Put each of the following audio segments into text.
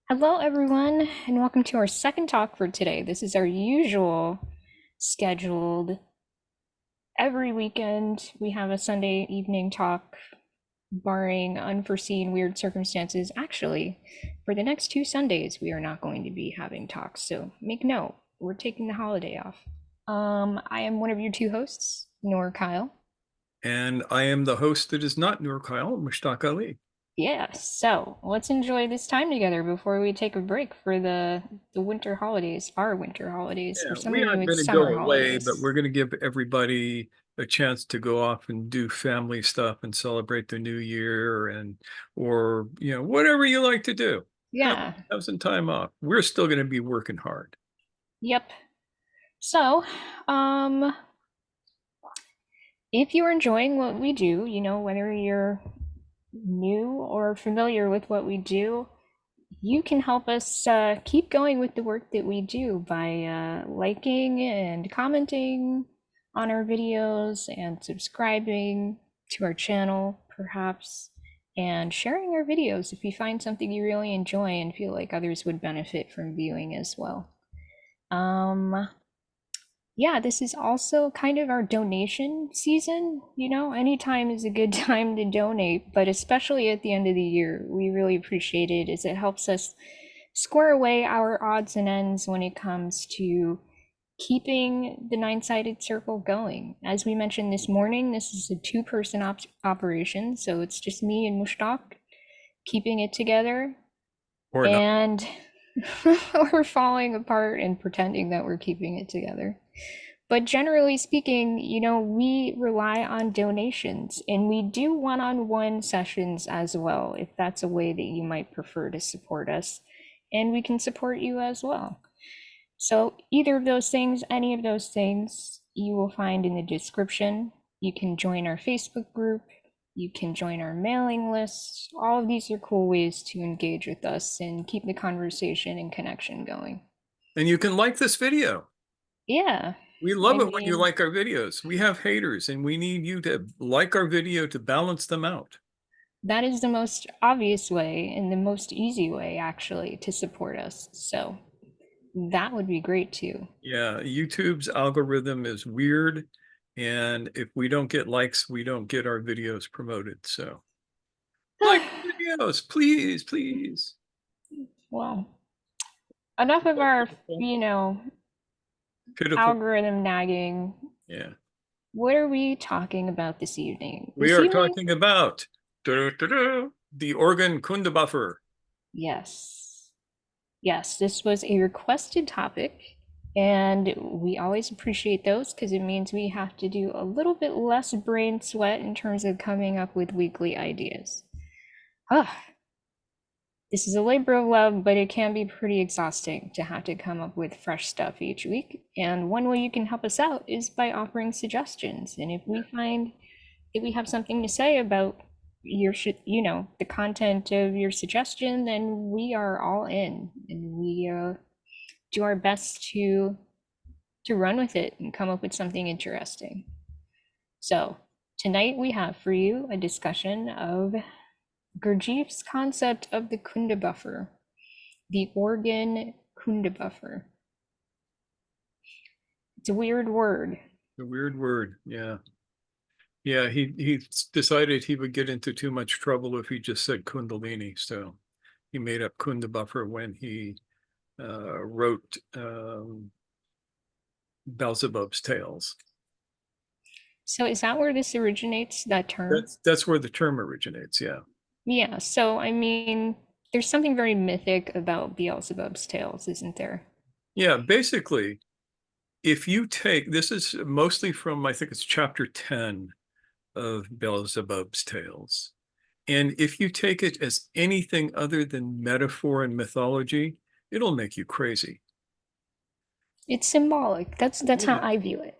Hello, everyone, and welcome to our second talk for today. This is our usual scheduled every weekend. We have a Sunday evening talk, barring unforeseen weird circumstances. Actually, for the next two Sundays, we are not going to be having talks, so make note, we're taking the holiday off. I am one of your two hosts, Nor Kyle. And I am the host that is not Nur Kyle, Mushtaq Ali. Yeah, so let's enjoy this time together before we take a break for the winter holidays, our winter holidays. For Yeah, some we of you, aren't going it's to summer go away, but holidays. we're going to give everybody a chance to go off and do family stuff and celebrate the new year and or whatever you like to do. Have, Yeah, have some time off. We're still going to be working hard. yep. So, um, if you're enjoying what we do, whether you're new or familiar with what we do, you can help us keep going with the work that we do by liking and commenting on our videos and subscribing to our channel, perhaps, and sharing our videos if you find something you really enjoy and feel like others would benefit from viewing as well. Um, yeah, this is also kind of our donation season. Anytime is a good time to donate, but especially at the end of the year, we really appreciate it as it helps us square away our odds and ends when it comes to keeping the nine-sided circle going. As we mentioned this morning, this is a two-person operation, so it's just me and Mushtaq keeping it together, Or not. and we're falling apart and pretending that we're keeping it together. But generally speaking, we rely on donations and we do one on one sessions as well, if that's a way that you might prefer to support us. And we can support you as well. So, either of those things, any of those things, you will find in the description. You can join our Facebook group. You can join our mailing list. All of these are cool ways to engage with us and keep the conversation and connection going. And you can like this video. Yeah, We I love it when you mean, like our videos. We have haters and we need you to like our video to balance them out. that is the most obvious way and the most easy way, actually, to support us. So that would be great too. Yeah, YouTube's algorithm is weird, and if we don't get likes, we don't get our videos promoted. So, like videos, please, please. Well, enough of our, Pitiful, you know, pitiful. algorithm nagging. Yeah, What are we talking about this evening? we This are evening, talking about the Organ Kundabuffer. yes. Yes, this was a requested topic, and we always appreciate those because it means we have to do a little bit less brain sweat in terms of coming up with weekly ideas. Ah, this is a labor of love, but it can be pretty exhausting to have to come up with fresh stuff each week. And one way you can help us out is by offering suggestions. And if we find that we have something to say about the content of your suggestion, then we are all in, and we do our best to run with it and come up with something interesting. So tonight we have for you a discussion of Gurdjieff's concept of the Kundabuffer, the Organ Kundabuffer. It's a weird word. The weird word. Yeah. Yeah, he decided he would get into too much trouble if he just said Kundalini. So he made up Kundabuffer when he wrote Beelzebub's Tales. So is that where this originates, that term? That's where the term originates. Yeah. Yeah, so I mean, there's something very mythic about Beelzebub's tales, isn't there? Yeah, basically, if you take this is mostly from I think it's chapter 10 of Beelzebub's Tales. And if you take it as anything other than metaphor and mythology, it'll make you crazy. It's symbolic. That's how Yeah. I view it.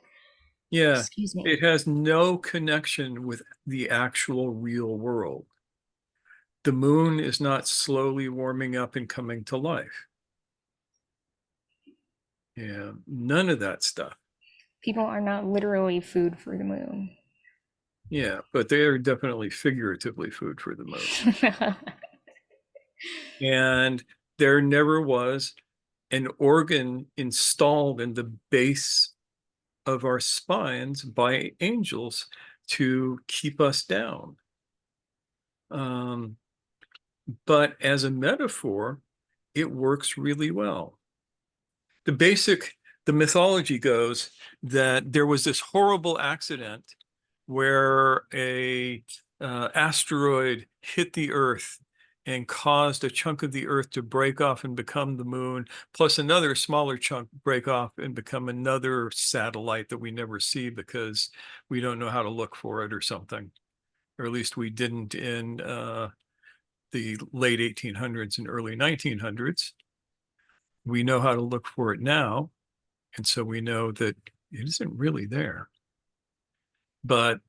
Yeah, Excuse me. it has no connection with the actual real world. The moon is not slowly warming up and coming to life. Yeah, none of that stuff. People are not literally food for the moon. Yeah, but they are definitely figuratively food for the moon. And there never was an organ installed in the base of our spines by angels to keep us down. But as a metaphor, it works really well. The mythology goes that there was this horrible accident where a asteroid hit the Earth and caused a chunk of the Earth to break off and become the moon, plus another smaller chunk break off and become another satellite that we never see because we don't know how to look for it or something. Or at least we didn't in the late 1800s and early 1900s. We know how to look for it now. And so we know that it isn't really there. But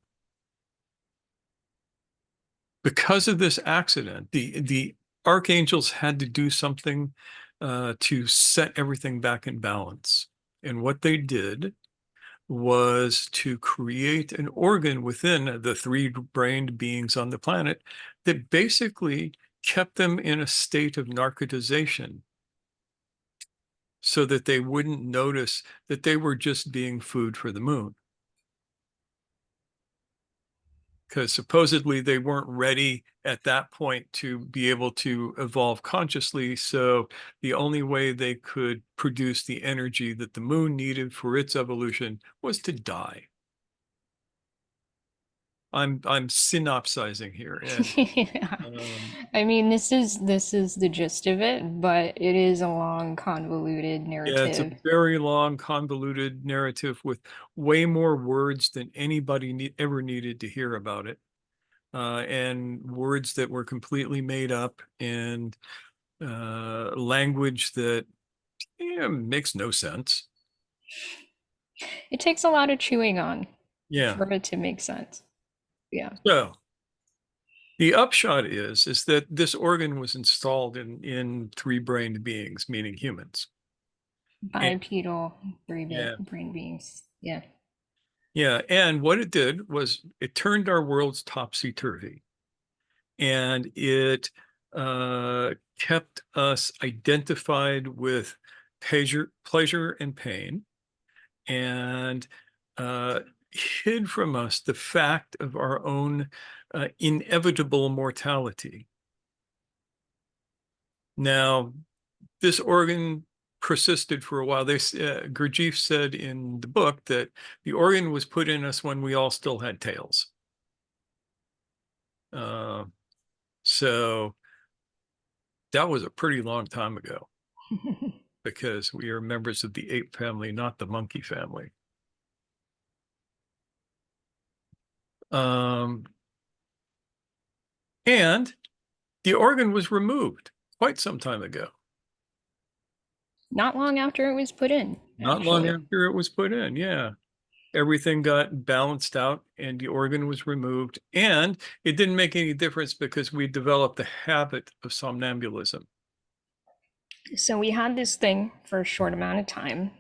because of this accident, the archangels had to do something to set everything back in balance. And what they did was to create an organ within the three-brained beings on the planet that basically kept them in a state of narcotization so that they wouldn't notice that they were just being food for the moon. Because supposedly they weren't ready at that point to be able to evolve consciously. So the only way they could produce the energy that the moon needed for its evolution was to die. I'm synopsizing here, and Yeah. I mean, this is the gist of it, but it is a long, convoluted yeah, it's a narrative. very long, convoluted narrative with way more words than anybody ever needed to hear about it. And words that were completely made up, and language that makes no sense. It takes a lot of chewing on Yeah. for it to make sense. Yeah. So the upshot is that this organ was installed in three-brained beings, meaning humans. And, Bipedal yeah. brain beings. Yeah. Yeah. And what it did was it turned our worlds topsy-turvy, and it kept us identified with pleasure and pain, and hid from us the fact of our own inevitable mortality. Now, this organ persisted for a while. Gurdjieff said in the book that the organ was put in us when we all still had tails. Uh, so that was a pretty long time ago, because we are members of the ape family, not the monkey family. Um, and the organ was removed quite some time ago. Not long after it was put in, Not long actually. after it was put in, yeah. Everything got balanced out and the organ was removed. And it didn't make any difference because we developed the habit of somnambulism. So we had this thing for a short amount of time,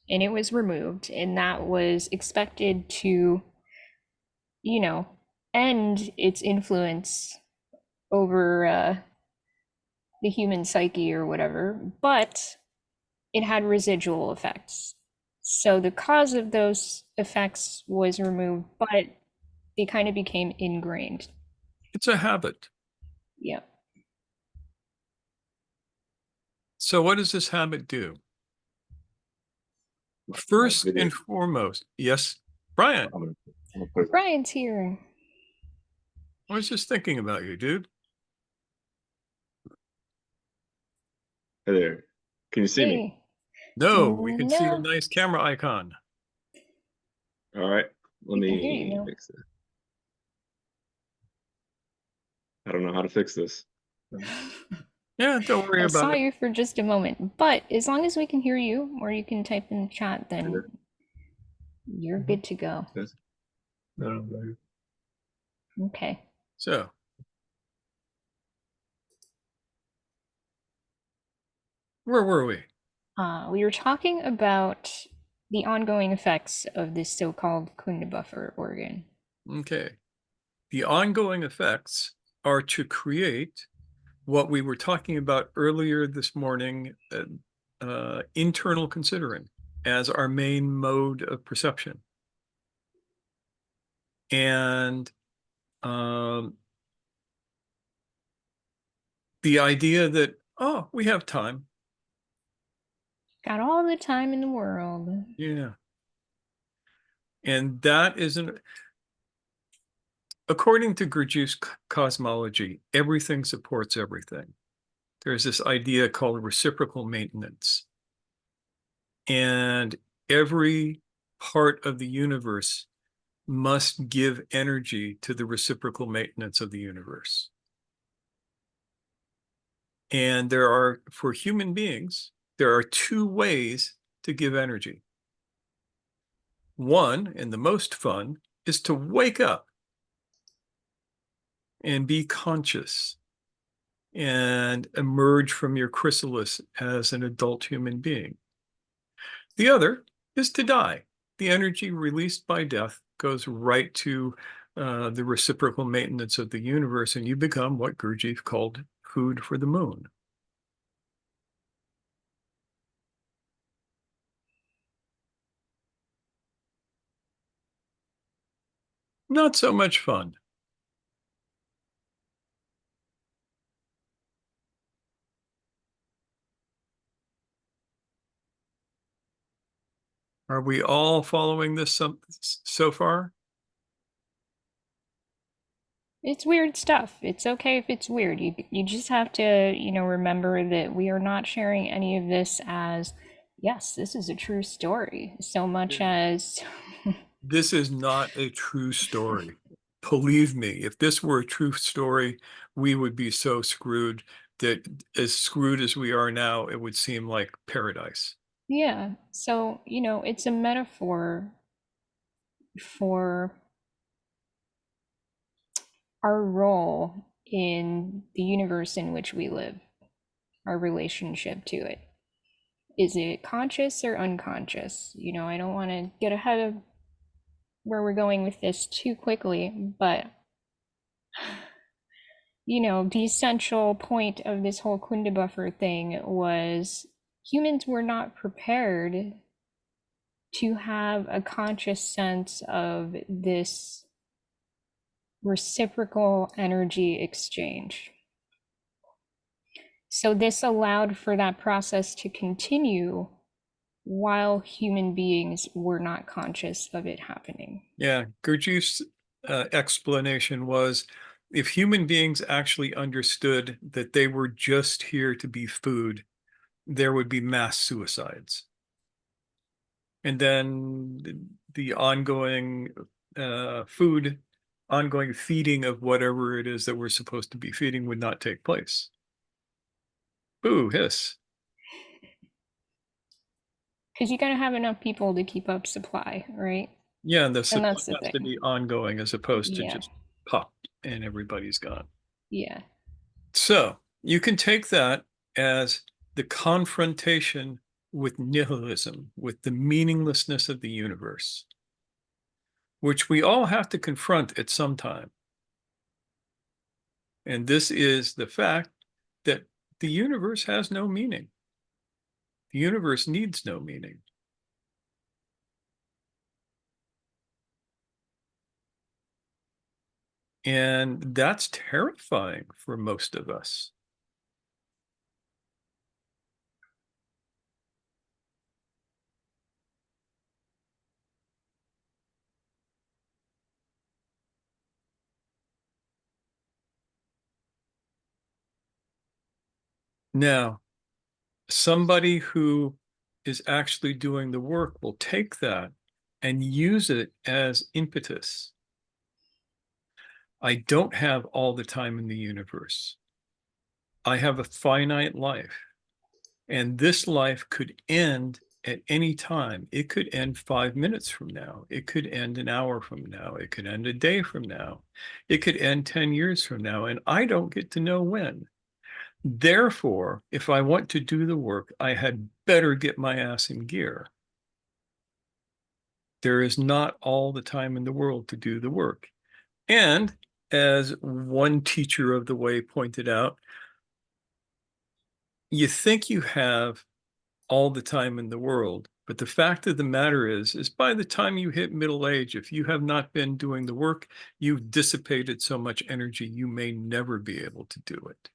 and it was removed, and that was expected to, you know, end its influence over the human psyche or whatever, but it had residual effects. So the cause of those effects was removed, but they kind of became ingrained. It's a habit. Yeah. So what does this habit do? My First video. and foremost, yes, Brian, I'm gonna put it. Brian's here. I was just thinking about you, dude. Hey there. Can you see me? Hey. No, we can see a No. nice camera icon. All right. Let We can hear you me now. fix it. I don't know how to fix this. Yeah, don't worry I about saw it. you for just a moment, but as long as we can hear you, or you can type in the chat, then you're good to go. No. Okay. So, where were we? We were talking about the ongoing effects of this so-called Kundabuffer organ. Okay. The ongoing effects are to create what we were talking about earlier this morning, internal considering as our main mode of perception. And the idea that, oh, we have time. Got all the time in the world. Yeah. And that isn't, according to Gurdjieff's cosmology, everything supports everything. There's this idea called reciprocal maintenance. And every part of the universe must give energy to the reciprocal maintenance of the universe. And there are, for human beings, there are two ways to give energy. One, and the most fun, is to wake up and be conscious and emerge from your chrysalis as an adult human being. The other is to die. The energy released by death goes right to the reciprocal maintenance of the universe, and you become what Gurdjieff called food for the moon. Not so much fun. Are we all following this so far? It's weird stuff. It's okay if it's weird. You just have to, remember that we are not sharing any of this as, yes, this is a true story, so much as This is not a true story. Believe me, if this were a true story, we would be so screwed that as screwed as we are now, it would seem like paradise. yeah. So, it's a metaphor for our role in the universe in which we live, our relationship to it. Is it conscious or unconscious? I don't want to get ahead of where we're going with this too quickly, but the essential point of this whole Kundabuffer thing was humans were not prepared to have a conscious sense of this reciprocal energy exchange. So this allowed for that process to continue while human beings were not conscious of it happening. Yeah, Gurdjieff's explanation was, if human beings actually understood that they were just here to be food, there would be mass suicides. And then the ongoing ongoing feeding of whatever it is that we're supposed to be feeding would not take place. Boo, hiss. Because you got to have enough people to keep up supply, right? Yeah, and the And supply that's the has to thing. be ongoing as opposed to Yeah. just pop and everybody's gone. Yeah. So you can take that as the confrontation with nihilism, with the meaninglessness of the universe, which we all have to confront at some time. And this is the fact that the universe has no meaning. The universe needs no meaning. And that's terrifying for most of us. Now, somebody who is actually doing the work will take that and use it as impetus. I don't have all the time in the universe. I have a finite life, and this life could end at any time. It could end 5 minutes from now. It could end an hour from now. It could end a day from now. It could end 10 years from now, and I don't get to know when. Therefore, if I want to do the work, I had better get my ass in gear. There is not all the time in the world to do the work. And as one teacher of the way pointed out, you think you have all the time in the world. But the fact of the matter is by the time you hit middle age, if you have not been doing the work, you've dissipated so much energy, you may never be able to do it.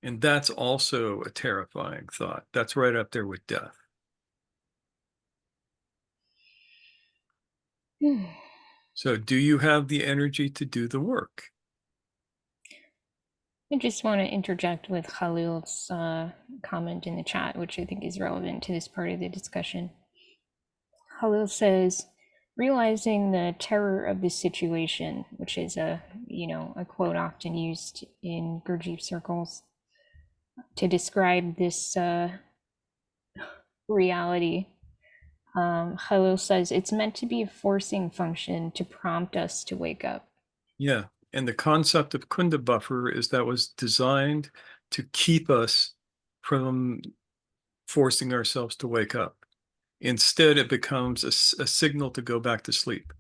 And that's also a terrifying thought. That's right up there with death. So do you have the energy to do the work? I just want to interject with Khalil's comment in the chat, which I think is relevant to this part of the discussion. Khalil says, realizing the terror of the situation, which is a quote often used in Gurdjieff circles to describe this reality. Khalil says it's meant to be a forcing function to prompt us to wake up. Yeah. And the concept of Kundabuffer is that was designed to keep us from forcing ourselves to wake up. Instead, it becomes a signal to go back to sleep.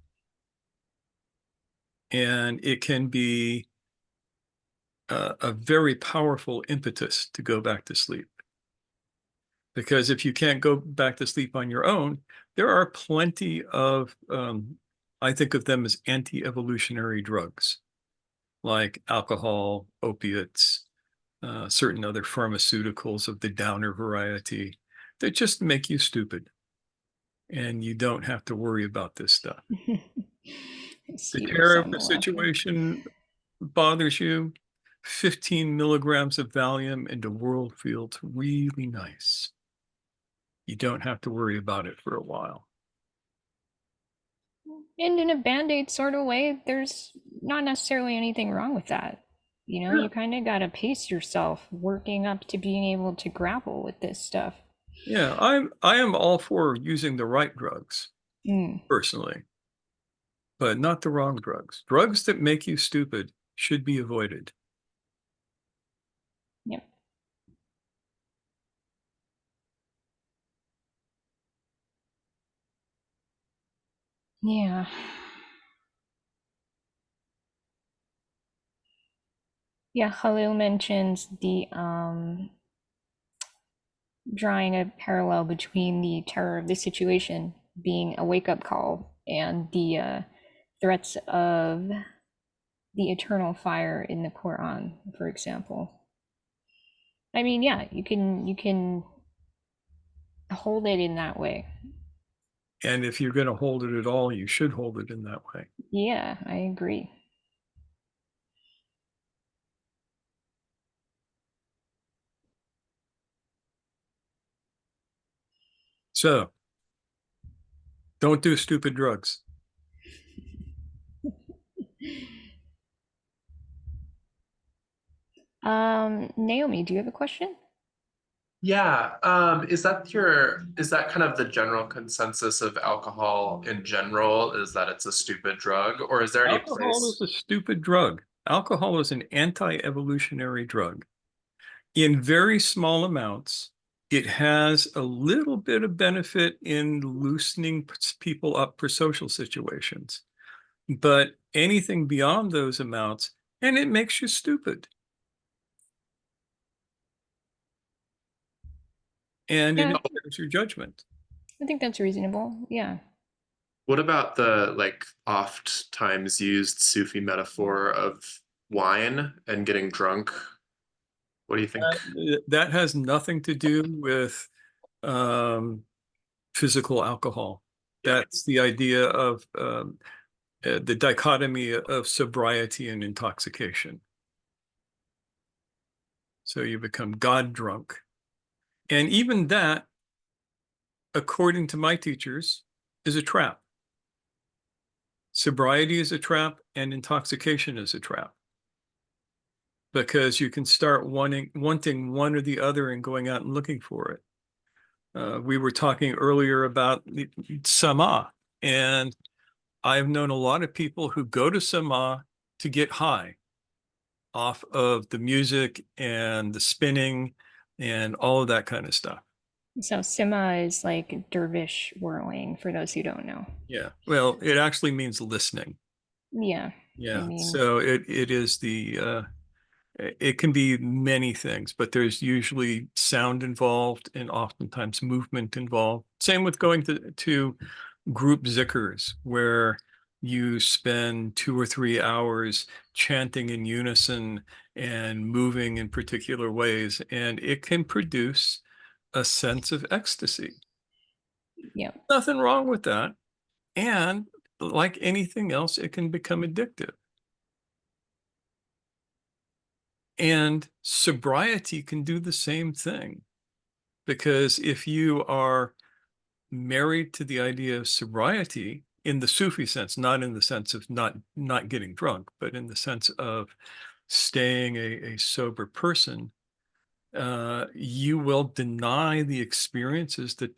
And it can be a very powerful impetus to go back to sleep. Because if you can't go back to sleep on your own, there are plenty of, I think of them as anti-evolutionary drugs, like alcohol, opiates, certain other pharmaceuticals of the downer variety that just make you stupid. And you don't have to worry about this stuff. The terror of the situation bothers you, 15 milligrams of Valium and the world feels really nice. You don't have to worry about it for a while. And in a band-aid sort of way, there's not necessarily anything wrong with that. Yeah. You kind of got to pace yourself working up to being able to grapple with this stuff. Yeah, I am all for using the right drugs, personally, but not the wrong drugs. Drugs that make you stupid should be avoided. Yep. Yeah. Yeah, Khalil mentions the drawing a parallel between the terror of the situation being a wake-up call and the threats of the eternal fire in the Quran, for example. I mean, yeah, you can hold it in that way. And if you're going to hold it at all, you should hold it in that way. Yeah, I agree. So, don't do stupid drugs. Naomi, do you have a question? Yeah, is that kind of the general consensus of alcohol in general, is that it's a stupid drug, or is there any Alcohol is place? a stupid drug. Alcohol is an anti-evolutionary drug. In very small amounts, it has a little bit of benefit in loosening people up for social situations. But anything beyond those amounts, and it makes you stupid. And it Yeah, impairs your judgment. I think that's reasonable. Yeah. What about the oft times used Sufi metaphor of wine and getting drunk? What do you think? That has nothing to do with physical alcohol. That's the idea of the dichotomy of sobriety and intoxication. So you become God drunk. And even that, according to my teachers, is a trap. Sobriety is a trap and intoxication is a trap. Because you can start wanting one or the other and going out and looking for it. We were talking earlier about sama, and I've known a lot of people who go to sama to get high off of the music and the spinning and all of that kind of stuff. So Sima is like dervish whirling, for those who don't know. Yeah. Well, it actually means listening. Yeah. Yeah. I mean, So it is the It can be many things, but there's usually sound involved and oftentimes movement involved. Same with going to group zikrs, where you spend 2 or 3 hours chanting in unison and moving in particular ways, and it can produce a sense of ecstasy. Yeah. Nothing wrong with that. And like anything else, it can become addictive. And sobriety can do the same thing, because if you are married to the idea of sobriety in the Sufi sense, not in the sense of not getting drunk, but in the sense of staying a sober person, you will deny the experiences that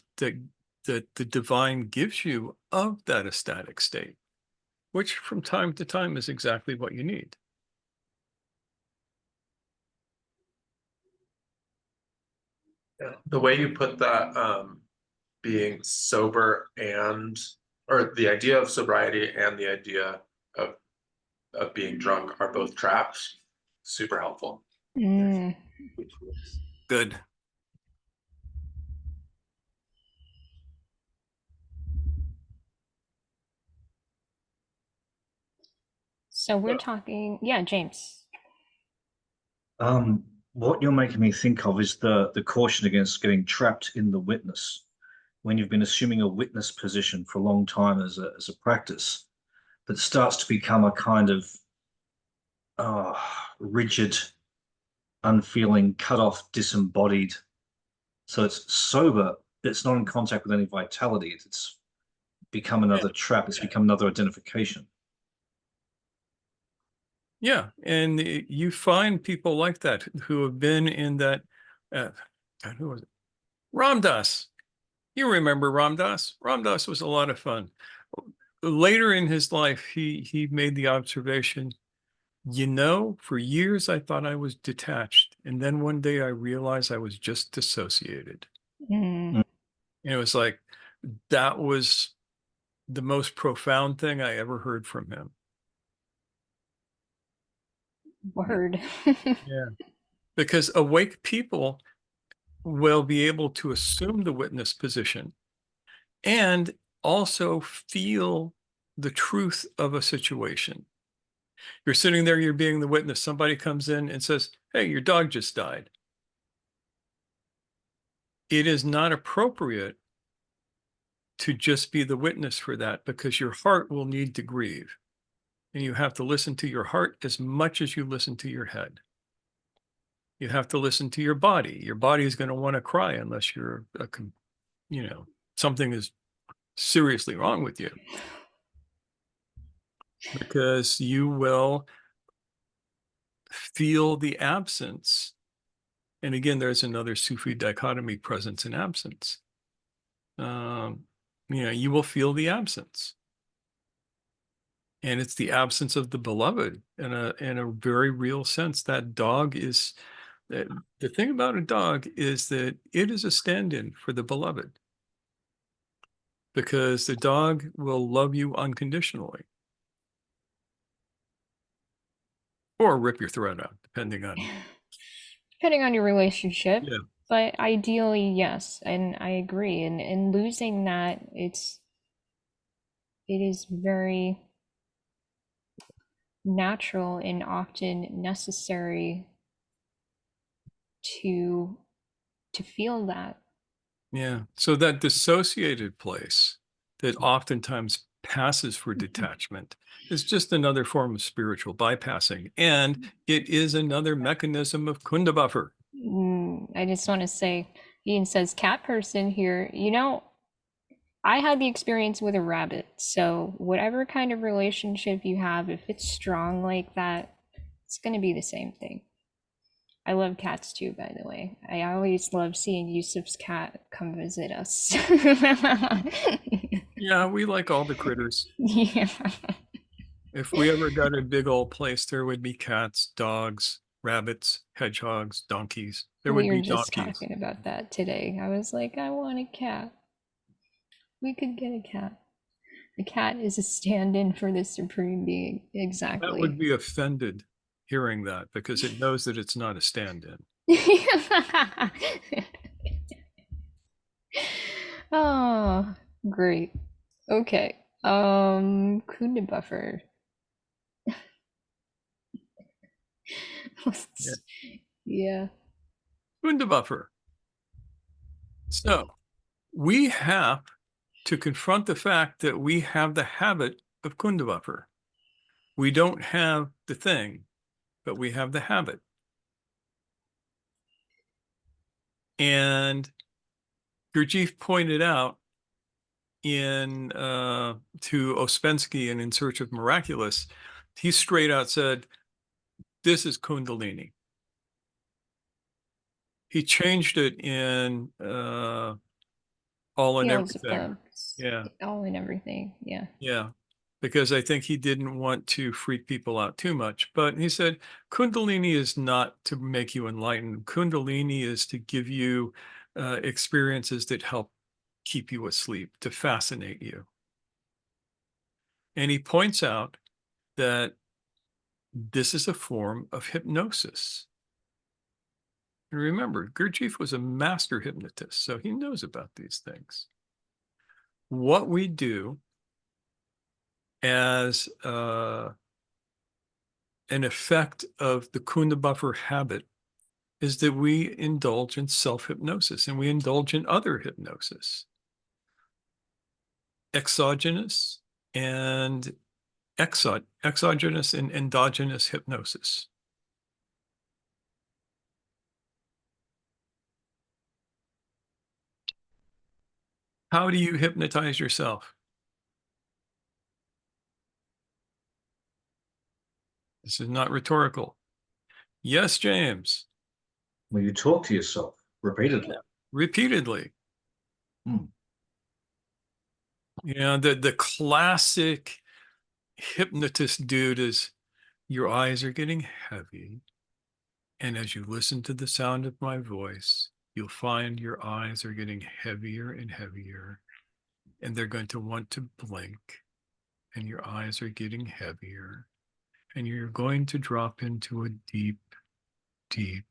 the divine gives you of that ecstatic state, which from time to time is exactly what you need. The way you put that, being sober and, or the idea of sobriety and the idea of being drunk are both traps. Super helpful. Mm. Good. So we're talking, yeah, James. What you're making me think of is the caution against getting trapped in the witness. When you've been assuming a witness position for a long time as a practice, that starts to become a kind of rigid, unfeeling, cut off, disembodied. So it's sober, but it's not in contact with any vitality. It's become another trap. It's become another identification. Yeah, and you find people like that who have been in that. God, who was it? Ram Dass. You remember Ram Dass? Ram Dass was a lot of fun. Later in his life, he made the observation, for years I thought I was detached, and then one day I realized I was just dissociated. Mm. And it was like, that was the most profound thing I ever heard from him. Word. Yeah. Because awake people will be able to assume the witness position and also feel the truth of a situation. You're sitting there, you're being the witness. Somebody comes in and says, "Hey, your dog just died." It is not appropriate to just be the witness for that, because your heart will need to grieve. And you have to listen to your heart as much as you listen to your head. You have to listen to your body. Your body is going to want to cry unless you're, something is seriously wrong with you, because you will feel the absence. And again, there's another Sufi dichotomy, presence and absence. You will feel the absence. And it's the absence of the beloved in a very real sense. That dog is, the thing about a dog is that it is a stand-in for the beloved, because the dog will love you unconditionally. Or rip your throat out, depending Depending on your relationship. Yeah. But ideally, yes, and I agree. And losing that, it is very natural and often necessary to feel that. Yeah. So that dissociated place that oftentimes passes for detachment is just another form of spiritual bypassing. And it is another mechanism of Kundabuffer. I just want to say, Ian says, cat person here, I had the experience with a rabbit. So whatever kind of relationship you have, if it's strong like that, it's going to be the same thing. I love cats too, by the way. I always love seeing Yusuf's cat come visit us. Yeah, we like all the critters. Yeah. If we ever got a big old place, there would be cats, dogs, rabbits, hedgehogs, donkeys. There would We were be just donkeys. talking about that today. I was like, I want a cat. We could get a cat. A cat is a stand-in for the supreme being. That Exactly. would be offended. hearing that because it knows that it's not a stand-in. Oh, great. Okay. Kundabuffer. Yeah. Yeah. Kundabuffer. So we have to confront the fact that we have the habit of Kundabuffer. We don't have the thing, but we have the habit. And Gurdjieff pointed out in to Ouspensky and In Search of Miraculous, he straight out said, this is Kundalini. He changed it in All and Everything. Yeah. All and Everything. Yeah. Yeah. Because I think he didn't want to freak people out too much. But he said, Kundalini is not to make you enlightened. Kundalini is to give you experiences that help keep you asleep, to fascinate you. And he points out that this is a form of hypnosis. And remember, Gurdjieff was a master hypnotist, so he knows about these things. What we do as an effect of the Kundabuffer habit is that we indulge in self-hypnosis and we indulge in other hypnosis. Exogenous and exogenous and endogenous hypnosis. How do you hypnotize yourself? This is not rhetorical. Yes, James. When you talk to yourself repeatedly. Repeatedly. You know, the classic hypnotist dude is, your eyes are getting heavy. And as you listen to the sound of my voice, you'll find your eyes are getting heavier and heavier. And they're going to want to blink. And your eyes are getting heavier. And you're going to drop into a deep, deep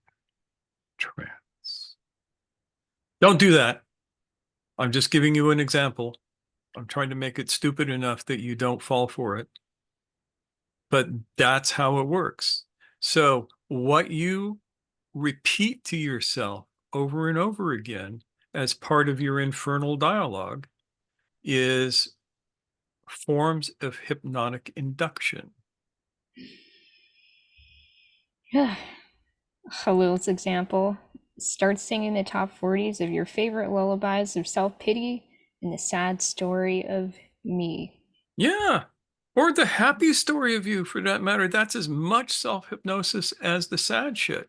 trance. Don't do that. I'm just giving you an example. I'm trying to make it stupid enough that you don't fall for it. But that's how it works. So what you repeat to yourself over and over again as part of your infernal dialogue is forms of hypnotic induction. Khalil's example. Start singing the top 40s of your favorite lullabies of self-pity and the sad story of me. Yeah. Or the happy story of you, for that matter. That's as much self-hypnosis as the sad shit.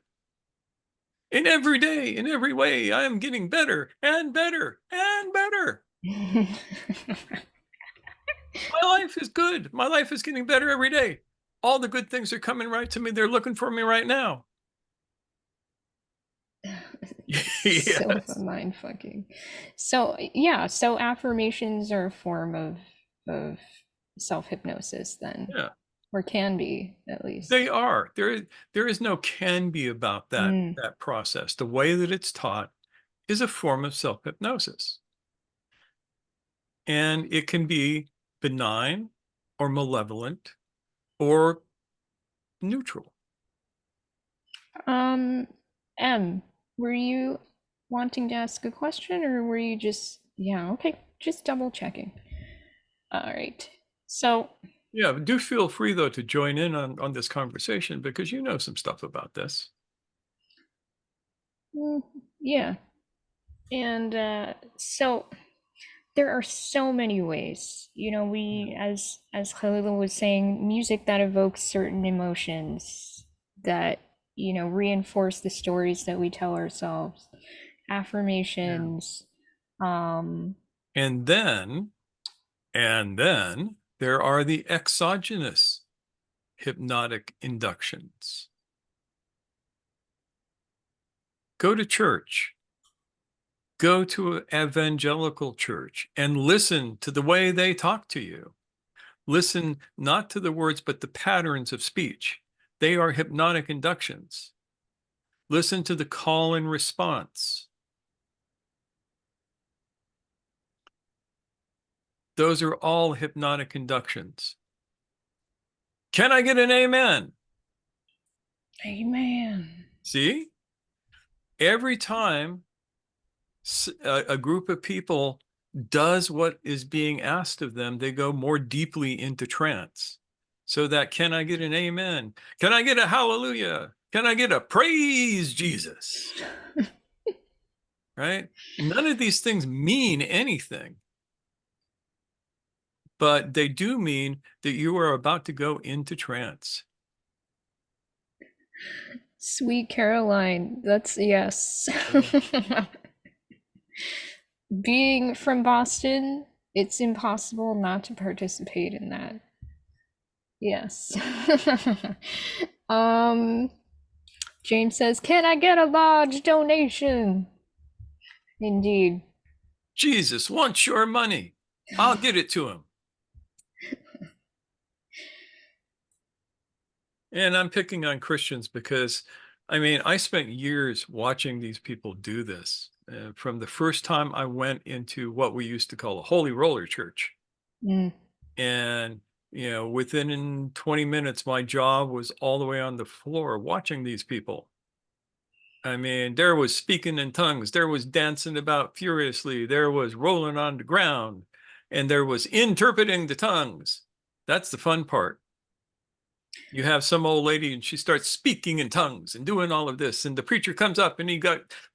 In every day, in every way, I am getting better and better and better. My life is good. My life is getting better every day. All the good things are coming right to me. They're looking for me right now. Yes. So mind fucking. So yeah, so affirmations are a form of self-hypnosis then. Yeah. Or can be, at least. They are. There is no can be about that process. The way that it's taught is a form of self-hypnosis. And it can be benign or malevolent or neutral. Were you wanting to ask a question, or were you just, yeah, okay, just double checking. All right. So yeah, do feel free though to join in on this conversation because you know some stuff about this. Yeah. And so there are so many ways, you know, we, as Khalil was saying, music that evokes certain emotions that, you know, reinforce the stories that we tell ourselves, affirmations. And then there are the exogenous hypnotic inductions. Go to church. Go to an evangelical church and listen to the way they talk to you. Listen not to the words, but the patterns of speech. They are hypnotic inductions. Listen to the call and response. Those are all hypnotic inductions. Can I get an amen? Amen. See? Every time a group of people does what is being asked of them, they go more deeply into trance. So that, can I get an amen? Can I get a hallelujah? Can I get a praise Jesus? Right? None of these things mean anything, but they do mean that you are about to go into trance. Sweet Caroline, that's yes. Being from Boston, it's impossible not to participate in that. Yes. um James says, "Can I get a large donation?" Indeed. Jesus wants your money. I'll get it to him. And I'm picking on Christians because, I mean, I spent years watching these people do this. From the first time I went into what we used to call a holy roller church. Mm. And, you know, within 20 minutes, my jaw was all the way on the floor watching these people. I mean, there was speaking in tongues, there was dancing about furiously, there was rolling on the ground, and there was interpreting the tongues. That's the fun part. You have some old lady and she starts speaking in tongues and doing all of this, and the preacher comes up and he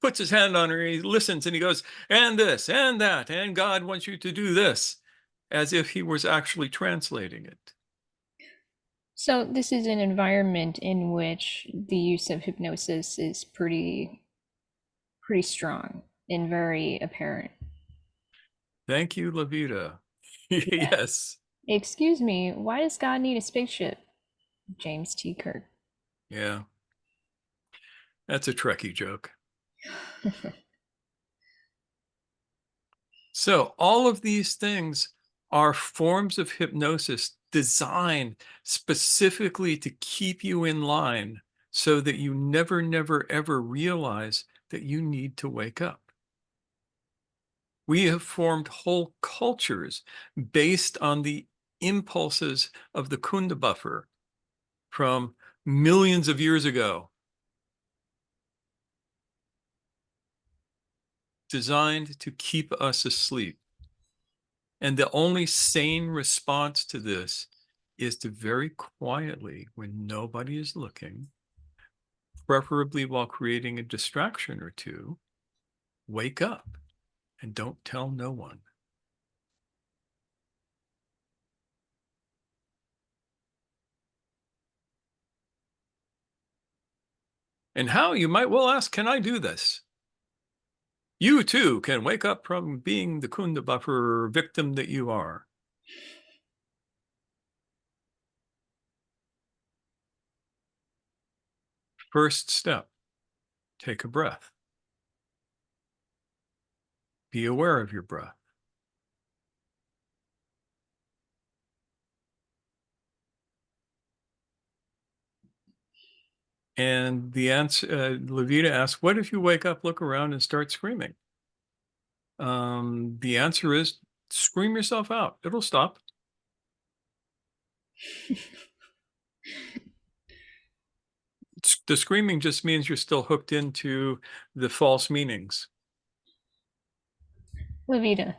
puts his hand on her, he listens and he goes, and this and that, and God wants you to do this, as if he was actually translating it. So this is an environment in which the use of hypnosis is pretty strong and very apparent. Thank you, Levita. Yes. Excuse me, why does God need a spaceship? James T. Kirk. Yeah. That's a Trekkie joke. So all of these things are forms of hypnosis designed specifically to keep you in line so that you never, ever realize that you need to wake up. We have formed whole cultures based on the impulses of the Kundabuffer from millions of years ago, designed to keep us asleep. And the only sane response to this is to very quietly, when nobody is looking, preferably while creating a distraction or two, wake up and don't tell no one. And how, you might well ask, can I do this? You too can wake up from being the Kundabuffer victim that you are. First step, take a breath. Be aware of your breath. And the answer, Levita asks, what if you wake up, look around, and start screaming? The answer is scream yourself out. It'll stop. The screaming just means you're still hooked into the false meanings. Levita.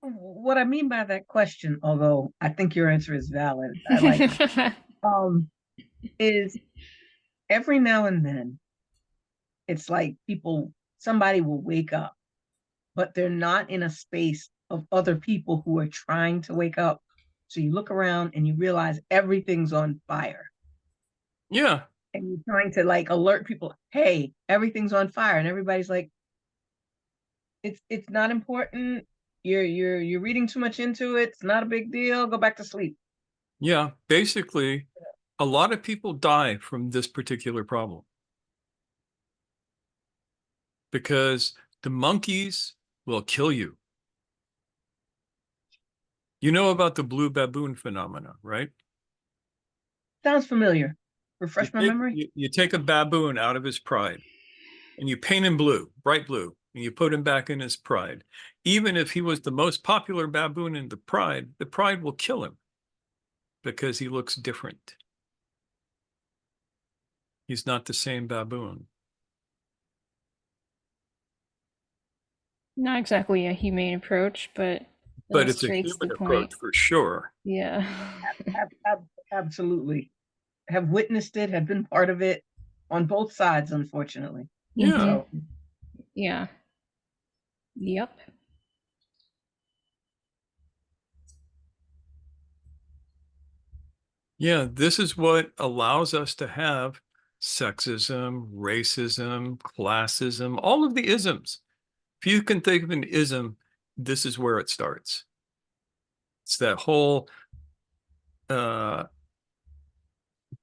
What I mean by that question, although I think your answer is valid, I like it, is every now and then, it's like somebody will wake up, but they're not in a space of other people who are trying to wake up. So you look around and you realize everything's on fire. Yeah. And you're trying to like alert people, hey, everything's on fire. And everybody's like, it's not important. You're reading too much into it. It's not a big deal. Go back to sleep. Yeah. Basically, a lot of people die from this particular problem because the monkeys will kill you. You know about the blue baboon phenomena, right? Sounds familiar. Refresh my memory. You take a baboon out of his pride and you paint him blue, bright blue, and you put him back in his pride. Even if he was the most popular baboon in the pride will kill him because he looks different. He's not the same baboon. Not exactly a humane approach, but It's a illustrates human the approach point. for sure. Yeah. Absolutely. Have witnessed it, have been part of it on both sides, unfortunately. Yeah. So, Yeah. Yep. Yeah, this is what allows us to have sexism, racism, classism, all of the isms. If you can think of an ism, this is where it starts. It's that whole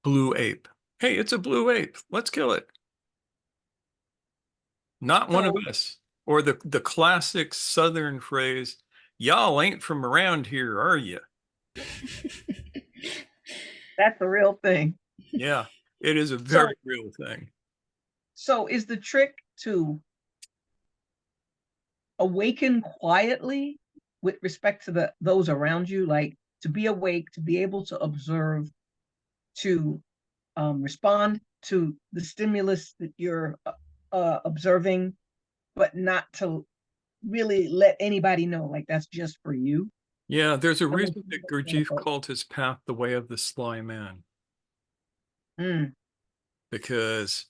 blue ape. Hey, it's a blue ape. Let's kill it. Not one of us. Or the classic Southern phrase, y'all ain't from around here, are you? that's a real thing. Yeah, it is a very real thing. So is the trick to awaken quietly with respect to those around you, like to be awake, to be able to observe, to respond to the stimulus that you're observing, but not to really let anybody know, like that's just for you? Yeah, there's a reason that Gurdjieff called his path the way of the sly man. Mm. Because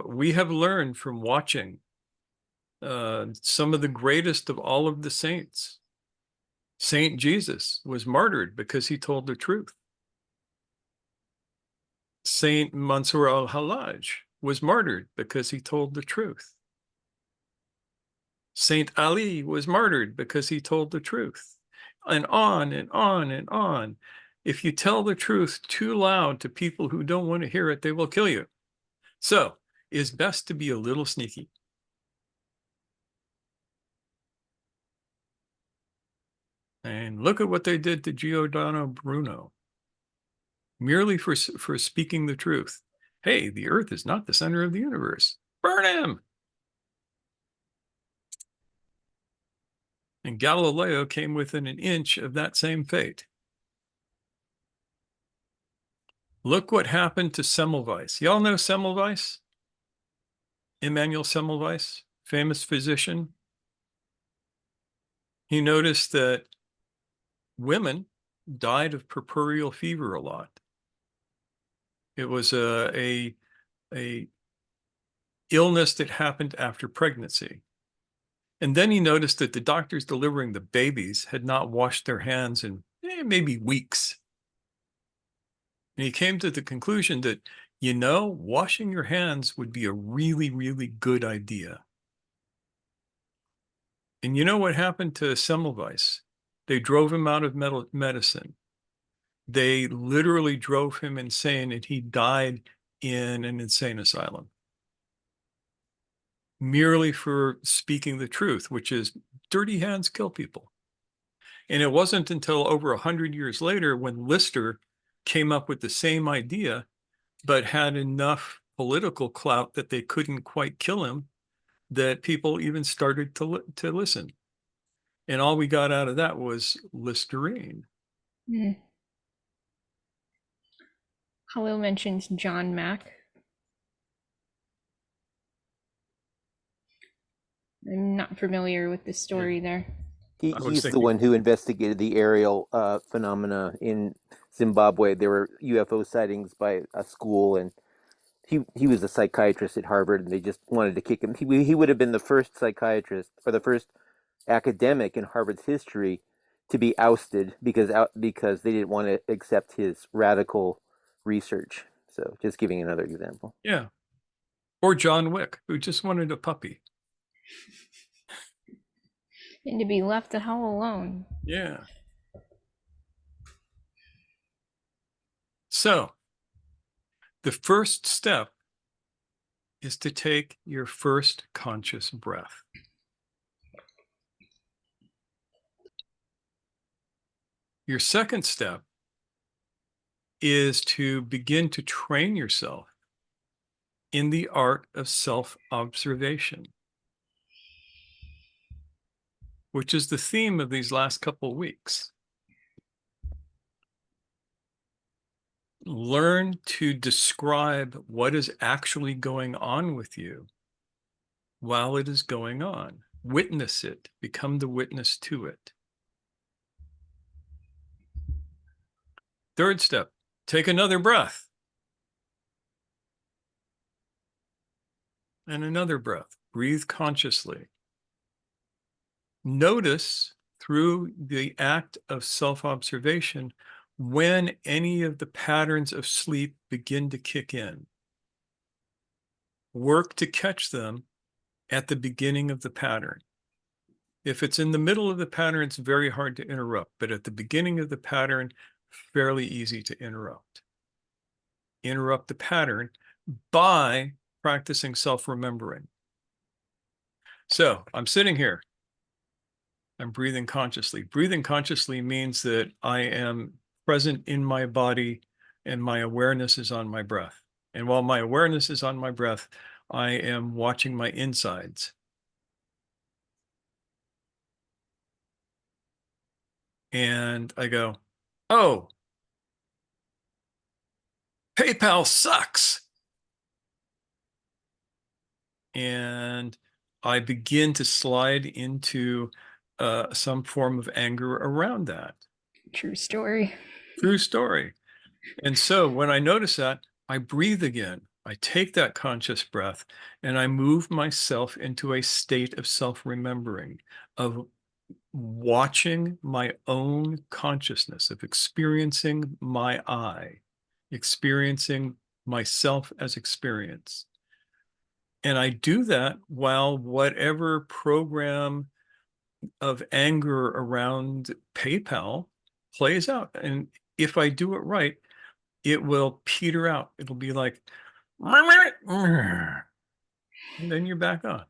we have learned from watching some of the greatest of all of the saints. Saint Jesus was martyred because he told the truth. Saint Mansur al-Hallaj was martyred because he told the truth. Saint Ali was martyred because he told the truth. And on and on and on. If you tell the truth too loud to people who don't want to hear it, they will kill you. So it's best to be a little sneaky. And look at what they did to Giordano Bruno, merely for speaking the truth. Hey, the earth is not the center of the universe. Burn him! And Galileo came within an inch of that same fate. Look what happened to Semmelweis. Y'all know Semmelweis? Emanuel Semmelweis, famous physician. He noticed that women died of puerperal fever a lot. It was a illness that happened after pregnancy. And then he noticed that the doctors delivering the babies had not washed their hands in maybe weeks. And he came to the conclusion that, washing your hands would be a really, really good idea. And you know what happened to Semmelweis? They drove him out of medicine. They literally drove him insane, and he died in an insane asylum. Merely for speaking the truth, which is dirty hands kill people. And it wasn't until over 100 years later when Lister came up with the same idea, but had enough political clout that they couldn't quite kill him, that people even started to listen. And all we got out of that was Listerine. Mm. Khalil mentions John Mack. I'm not familiar with the story there. He's the one who investigated the aerial phenomena in Zimbabwe. There were UFO sightings by a school, and he was a psychiatrist at Harvard, and they just wanted to kick him. He would have been the first psychiatrist or the first academic in Harvard's history to be ousted because they didn't want to accept his radical research. So, just giving another example. Yeah. Or John Wick, who just wanted a puppy. And to be left the hell alone. Yeah. So, the first step is to take your first conscious breath. Your second step is to begin to train yourself in the art of self-observation, which is the theme of these last couple of weeks. Learn to describe what is actually going on with you while it is going on. Witness it, become the witness to it. Third step, take another breath. And another breath. Breathe consciously. Notice through the act of self-observation when any of the patterns of sleep begin to kick in. Work to catch them at the beginning of the pattern. If it's in the middle of the pattern, it's very hard to interrupt, but at the beginning of the pattern, fairly easy to interrupt. Interrupt the pattern by practicing self-remembering. So I'm sitting here. I'm breathing consciously. Breathing consciously means that I am present in my body and my awareness is on my breath. And while my awareness is on my breath, I am watching my insides. And I go, oh, PayPal sucks. And I begin to slide into some form of anger around that. True story. True story. And so when I notice that, I breathe again. I take that conscious breath and I move myself into a state of self-remembering, of watching my own consciousness, of experiencing my I, experiencing myself as experience. And I do that while whatever program of anger around PayPal plays out. And if I do it right, it will peter out. It'll be like, and then you're back on.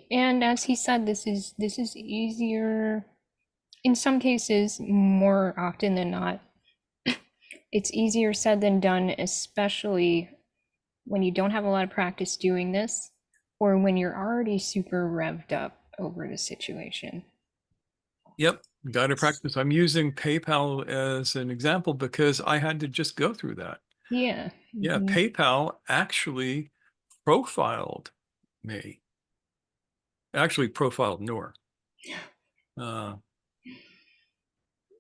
And as he said, this is easier in some cases, more often than not. It's easier said than done, especially when you don't have a lot of practice doing this, or when you're already super revved up over the situation. Yep, got to practice. I'm using PayPal as an example because I had to just go through that. Yeah. Yeah, PayPal actually profiled me. Actually profiled Noor.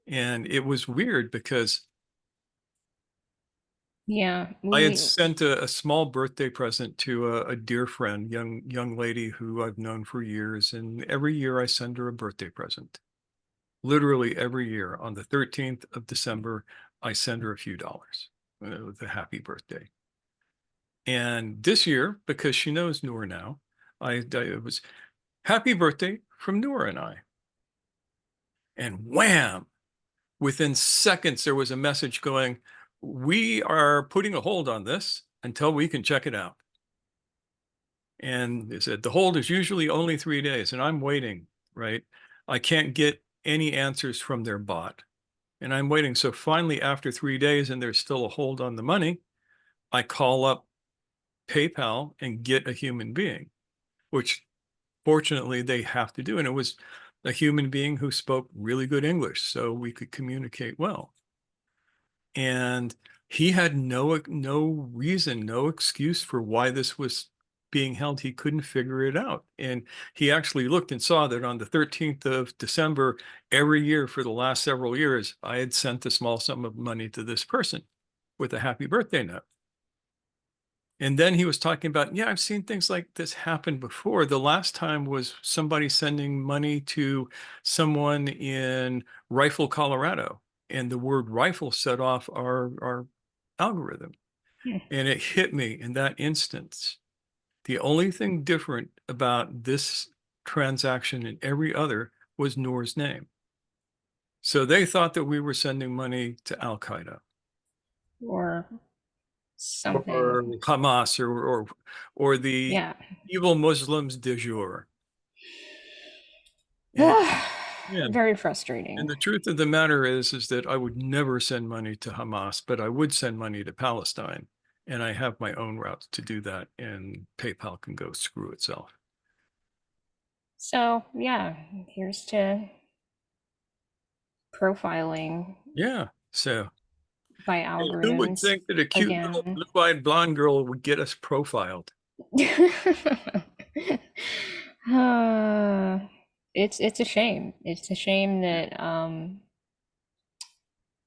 And it was weird because yeah, I had sent a small birthday present to a dear friend, young lady who I've known for years. And every year I send her a birthday present. Literally every year on the 13th of December, I send her a few dollars with a happy birthday. And this year, because she knows Noor now, it was happy birthday from Noor and I. And wham, within seconds, there was a message going, we are putting a hold on this until we can check it out. And they said, the hold is usually only 3 days, and I'm waiting, right? I can't get any answers from their bot. And I'm waiting. So finally, after 3 days, and there's still a hold on the money, I call up PayPal and get a human being, which fortunately they have to do. And it was a human being who spoke really good English, so we could communicate well. And he had no reason, no excuse for why this was being held. He couldn't figure it out. And he actually looked and saw that on the 13th of December, every year for the last several years, I had sent a small sum of money to this person with a happy birthday note. And then he was talking about, yeah, I've seen things like this happen before. The last time was somebody sending money to someone in Rifle, Colorado. And the word rifle set off our algorithm. And it hit me in that instance. The only thing different about this transaction and every other was Noor's name. So they thought that we were sending money to Al-Qaeda. Or something. Or Hamas or the evil Muslims du jour. Yeah. Very And frustrating. the truth of the matter is that I would never send money to Hamas, but I would send money to Palestine. And I have my own routes to do that, and PayPal can go screw itself. So yeah, here's to profiling Yeah. So by hey, who would algorithms think that a cute little again. blue-eyed blonde girl would get us profiled? Uh, it's a shame. It's a shame that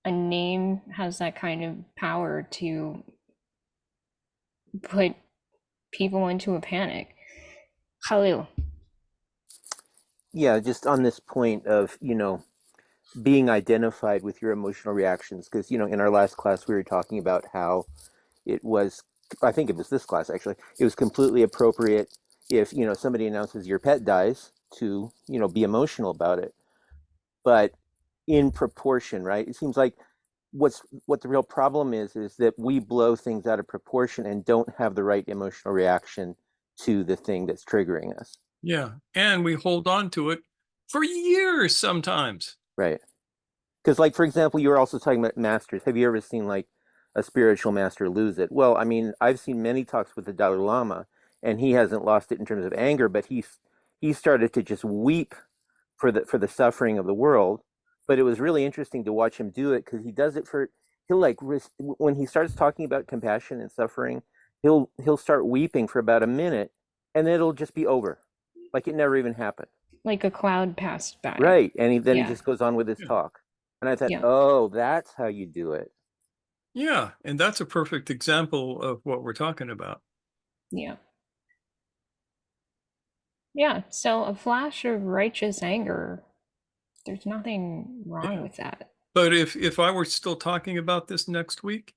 a name has that kind of power to put people into a panic. Khalil. Yeah, just on this point of, being identified with your emotional reactions, because, in our last class, we were talking about how it was, I think it was this class actually, it was completely appropriate if, somebody announces your pet dies to, be emotional about it. But in proportion, right? It seems like what the real problem is that we blow things out of proportion and don't have the right emotional reaction to the thing that's triggering us. Yeah. And we hold on to it for years sometimes. Right. Because, like, for example, you were also talking about masters. Have you ever seen, like, a spiritual master lose it? Well, I mean, I've seen many talks with the Dalai Lama, and he hasn't lost it in terms of anger, but he started to just weep for the suffering of the world. But it was really interesting to watch him do it because he does it for he'll like when he starts talking about compassion and suffering, he'll start weeping for about a minute, and then it'll just be over, like it never even happened. Like a cloud passed by. Right, and then he Yeah. just goes on with his Yeah. talk. And I thought, Yeah. oh, that's how you do it. Yeah. And that's a perfect example of what we're talking about. Yeah. Yeah. So a flash of righteous anger, there's nothing wrong Yeah. with that. But if I were still talking about this next week,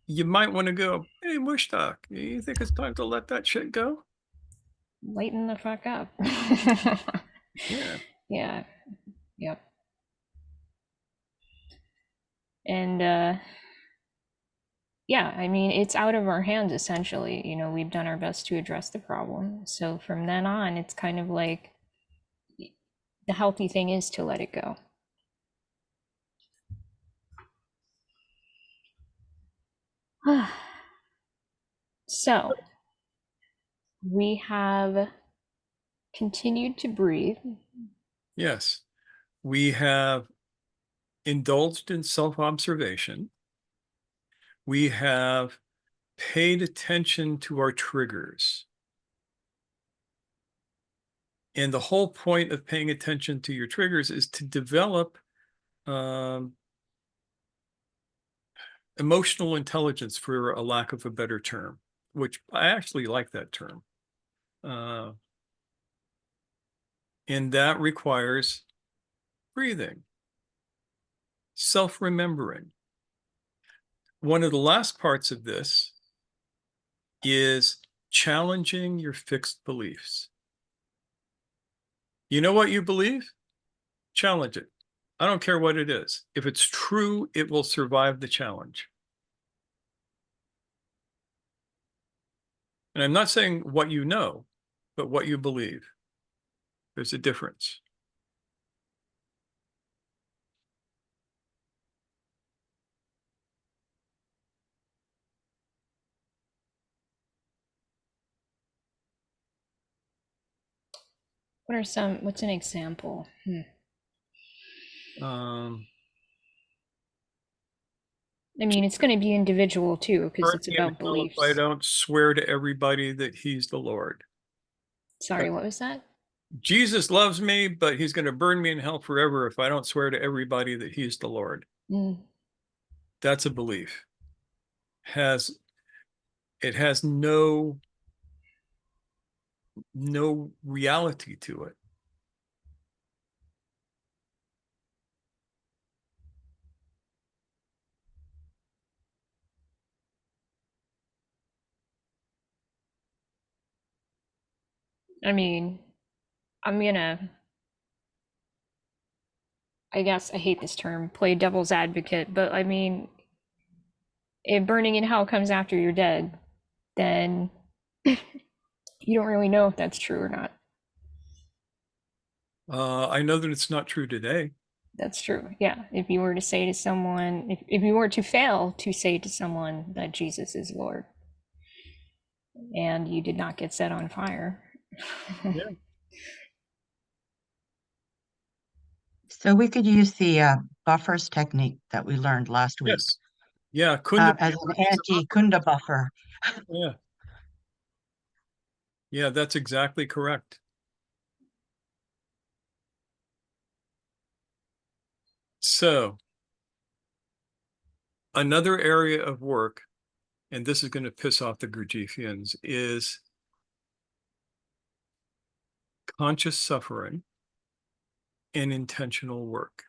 you might want to go, hey, Mushtaq, you think it's time to let that shit go? Lighten the fuck up. Yeah. Yeah. Yep. And yeah, I mean, it's out of our hands essentially. We've done our best to address the problem. So from then on, it's kind of like the healthy thing is to let it go. So we have continued to breathe. Yes. We have indulged in self-observation. We have paid attention to our triggers. And the whole point of paying attention to your triggers is to develop emotional intelligence, for a lack of a better term, which I actually like that term. And that requires breathing, self-remembering. One of the last parts of this is challenging your fixed beliefs. You know what you believe? Challenge it. I don't care what it is. If it's true, it will survive the challenge. And I'm not saying what you know, but what you believe. There's a difference. What's an example? Um, I mean, it's going to be individual too, because burn it's me in about hell if I beliefs. don't swear to everybody that he's the Lord. Sorry, what was that? Jesus loves me, but he's going to burn me in hell forever if I don't swear to everybody that he's the Lord. That's a belief. It has no reality to it. I mean, I'm gonna, I guess I hate this term, play devil's advocate, but I mean, if burning in hell comes after you're dead, then you don't really know if that's true or not. I know that it's not true today. That's true. Yeah. If you were to say to someone, if you were to fail to say to someone that Jesus is Lord and you did not get set on fire. Yeah. So we could use the buffers technique that we learned last week Yes. Yeah. as an anti-Kundabuffer. Yeah. Yeah, that's exactly correct. So another area of work, and this is going to piss off the Gurdjieffians, is conscious suffering and intentional work.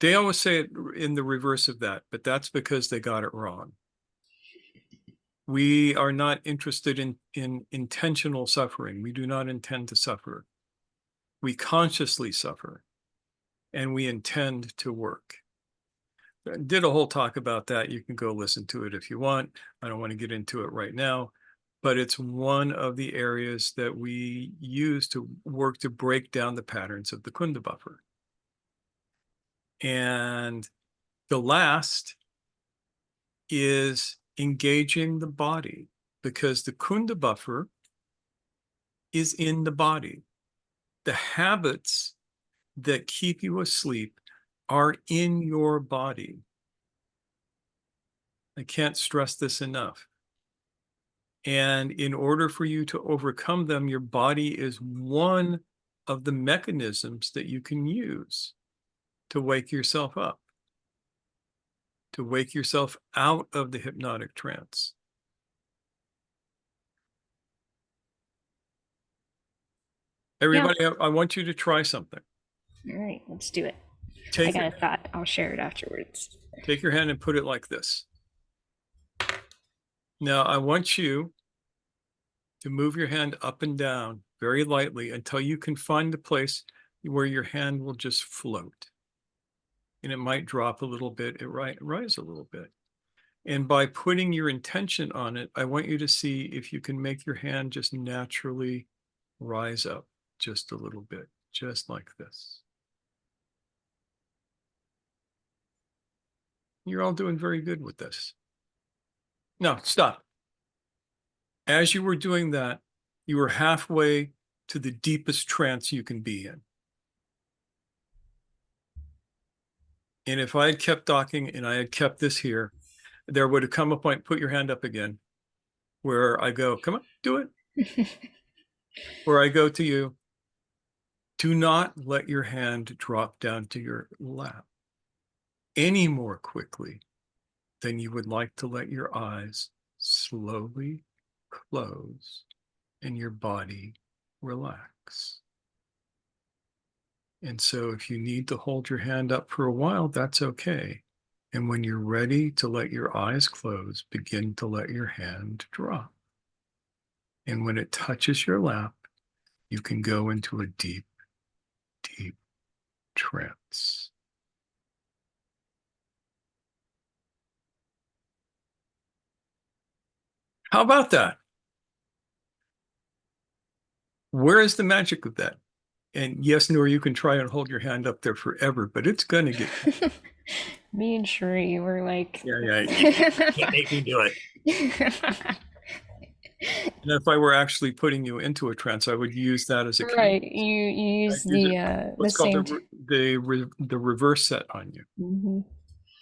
They always say it in the reverse of that, but that's because they got it wrong. We are not interested in intentional suffering. We do not intend to suffer. We consciously suffer, and we intend to work. I did a whole talk about that. You can go listen to it if you want. I don't want to get into it right now, but it's one of the areas that we use to work to break down the patterns of the Kundabuffer. And the last is engaging the body, because the Kundabuffer is in the body. The habits that keep you asleep are in your body. I can't stress this enough. And in order for you to overcome them, your body is one of the mechanisms that you can use to wake yourself up, to wake yourself out of the hypnotic trance. Everybody, yeah. I want you to try something. All right, let's do it. I got a thought. I'll share it afterwards. Take your hand and put it like this. Now, I want you to move your hand up and down very lightly until you can find the place where your hand will just float. And it might drop a little bit, it rise a little bit. And by putting your intention on it, I want you to see if you can make your hand just naturally rise up just a little bit, just like this. You're all doing very good with this. Now, stop. As you were doing that, you were halfway to the deepest trance you can be in. And if I had kept talking and I had kept this here, there would have come a point, put your hand up again, where I go, come on, do it. Where I go to you, do not let your hand drop down to your lap any more quickly than you would like to let your eyes slowly close and your body relax. And so if you need to hold your hand up for a while, that's okay. And when you're ready to let your eyes close, begin to let your hand drop. And when it touches your lap, you can go into a deep, deep trance. How about that? Where is the magic of that? And yes, Noor, you can try and hold your hand up there forever, but it's going to get... Me and Sheree were like... Yeah, you can't make me do it. And if I were actually putting you into a trance, I would use that as a cue. Right, you use what's called the reverse set on you. Mm-hmm.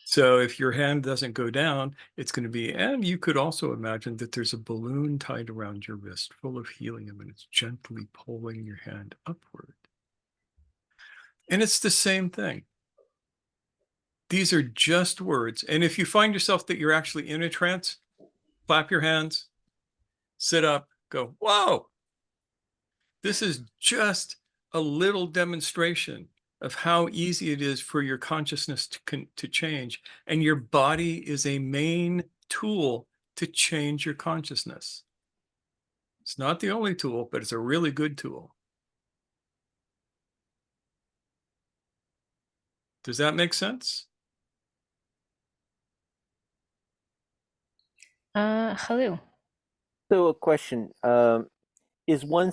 So if your hand doesn't go down, it's going to be, and you could also imagine that there's a balloon tied around your wrist full of helium, and it's gently pulling your hand upward. And it's the same thing. These are just words. And if you find yourself that you're actually in a trance, clap your hands, sit up, go, whoa. This is just a little demonstration of how easy it is for your consciousness to change. And your body is a main tool to change your consciousness. It's not the only tool, but it's a really good tool. Does that make sense? Hello. So a question, is one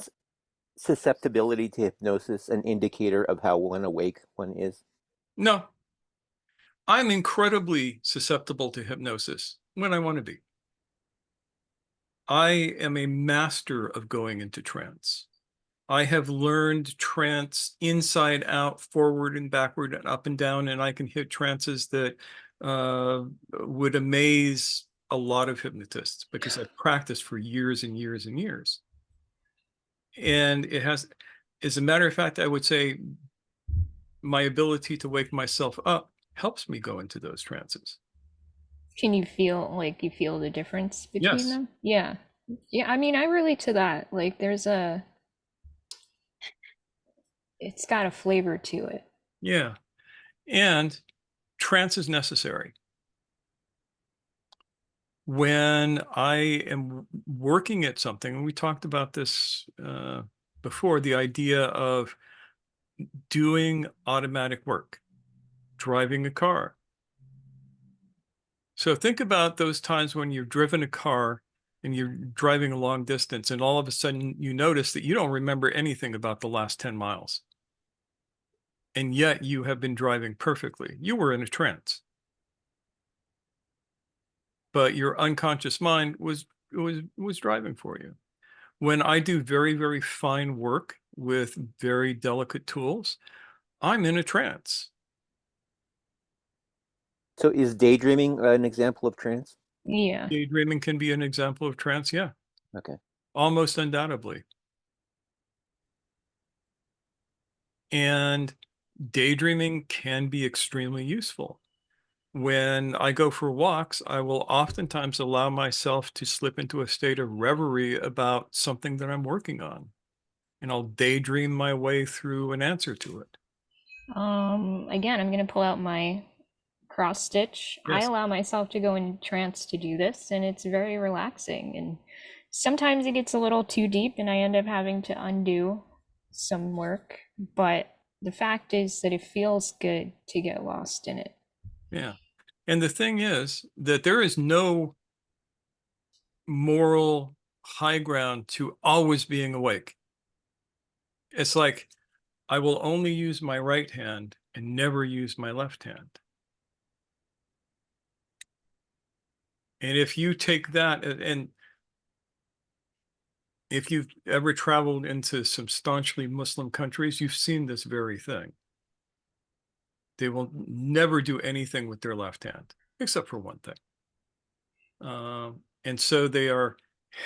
susceptibility to hypnosis an indicator of how awake one is? No, I'm incredibly susceptible to hypnosis when I want to be. I am a master of going into trance. I have learned trance inside out, forward and backward and up and down, and I can hit trances that would amaze a lot of hypnotists because I've practiced for years and years and years. And it has, as a matter of fact, I would say my ability to wake myself up helps me go into those trances. Can you feel like you feel the difference between Yes. them? Yeah. Yeah, I mean, I relate to that. Like it's got a flavor to it. Yeah. And trance is necessary. When I am working at something, and we talked about this before, the idea of doing automatic work, driving a car. So think about those times when you've driven a car and you're driving a long distance, and all of a sudden you notice that you don't remember anything about the last 10 miles. And yet you have been driving perfectly. You were in a trance. But your unconscious mind was driving for you. When I do very, very fine work with very delicate tools, I'm in a trance. So is daydreaming an example of trance? Yeah. Daydreaming can be an example of trance, yeah. Okay. Almost undoubtedly. And daydreaming can be extremely useful. When I go for walks, I will oftentimes allow myself to slip into a state of reverie about something that I'm working on. And I'll daydream my way through an answer to it. Again, I'm gonna pull out my cross stitch. I Yes. allow myself to go in trance to do this, and it's very relaxing. And sometimes it gets a little too deep, and I end up having to undo some work. But the fact is that it feels good to get lost in it. Yeah. And the thing is that there is no moral high ground to always being awake. It's like, I will only use my right hand and never use my left hand. And if you take that, and if you've ever traveled into some staunchly Muslim countries, you've seen this very thing. They will never do anything with their left hand, except for one thing. And so they are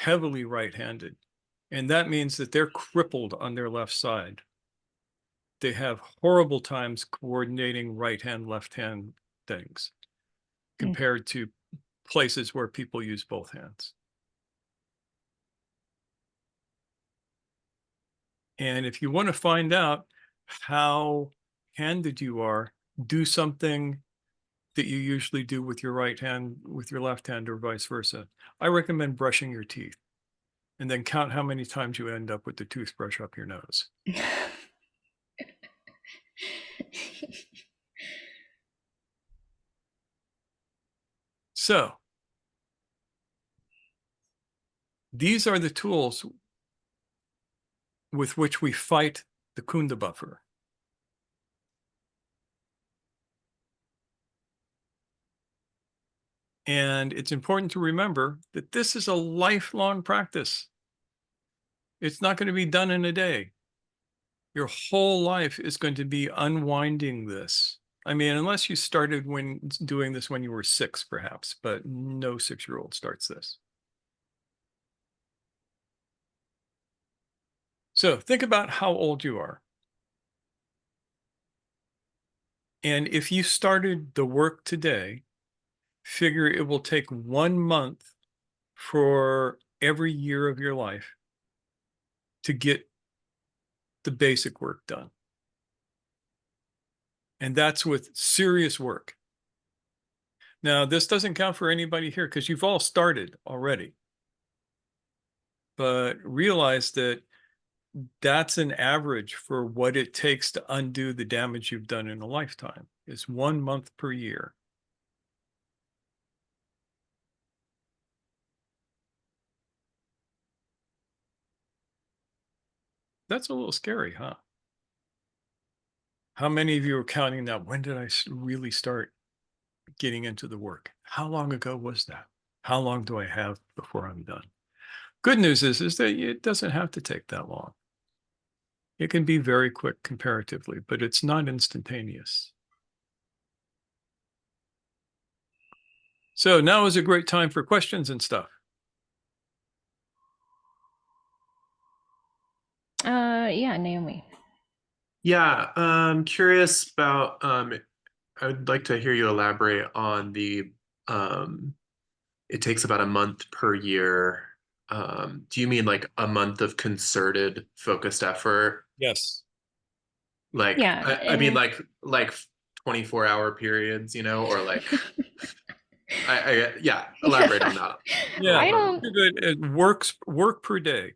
heavily right-handed. And that means that they're crippled on their left side. They have horrible times coordinating right hand, left hand things compared to places where people use both hands. And if you want to find out how handed you are, do something that you usually do with your right hand, with your left hand, or vice versa. I recommend brushing your teeth and then count how many times you end up with the toothbrush up your nose. So these are the tools with which we fight the Kundabuffer. And it's important to remember that this is a lifelong practice. It's not going to be done in a day. Your whole life is going to be unwinding this. I mean, unless you started doing this when you were 6, perhaps, but no 6-year-old starts this. So think about how old you are. And if you started the work today, figure it will take 1 month for every year of your life to get the basic work done. And that's with serious work. Now, this doesn't count for anybody here because you've all started already. But realize that that's an average for what it takes to undo the damage you've done in a lifetime. It's 1 month per year. That's a little scary, huh? How many of you are counting now? When did I really start getting into the work? How long ago was that? How long do I have before I'm done? Good news is that it doesn't have to take that long. It can be very quick comparatively, but it's not instantaneous. So now is a great time for questions and stuff. Yeah, Naomi. Yeah, I'm curious about I would like to hear you elaborate on the it takes about a month per year. Do you mean like a month of concerted, focused effort? Yes. Like Yeah, I mean and like 24-hour periods, you know, or like yeah, elaborate on that a Yeah, little I bit. don't. good. It work per day.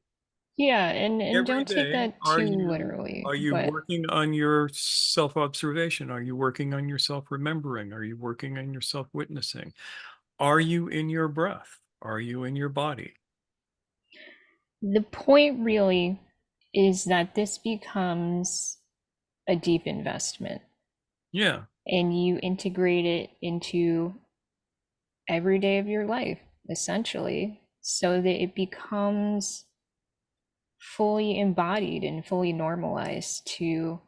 Yeah, and Every don't take day, that too literally, are you but working on your self-observation? Are you working on your self-remembering? Are you working on your self-witnessing? Are you in your breath? Are you in your body? the point really is that this becomes a deep investment Yeah. and you integrate it into every day of your life, essentially, so that it becomes fully embodied and fully normalized to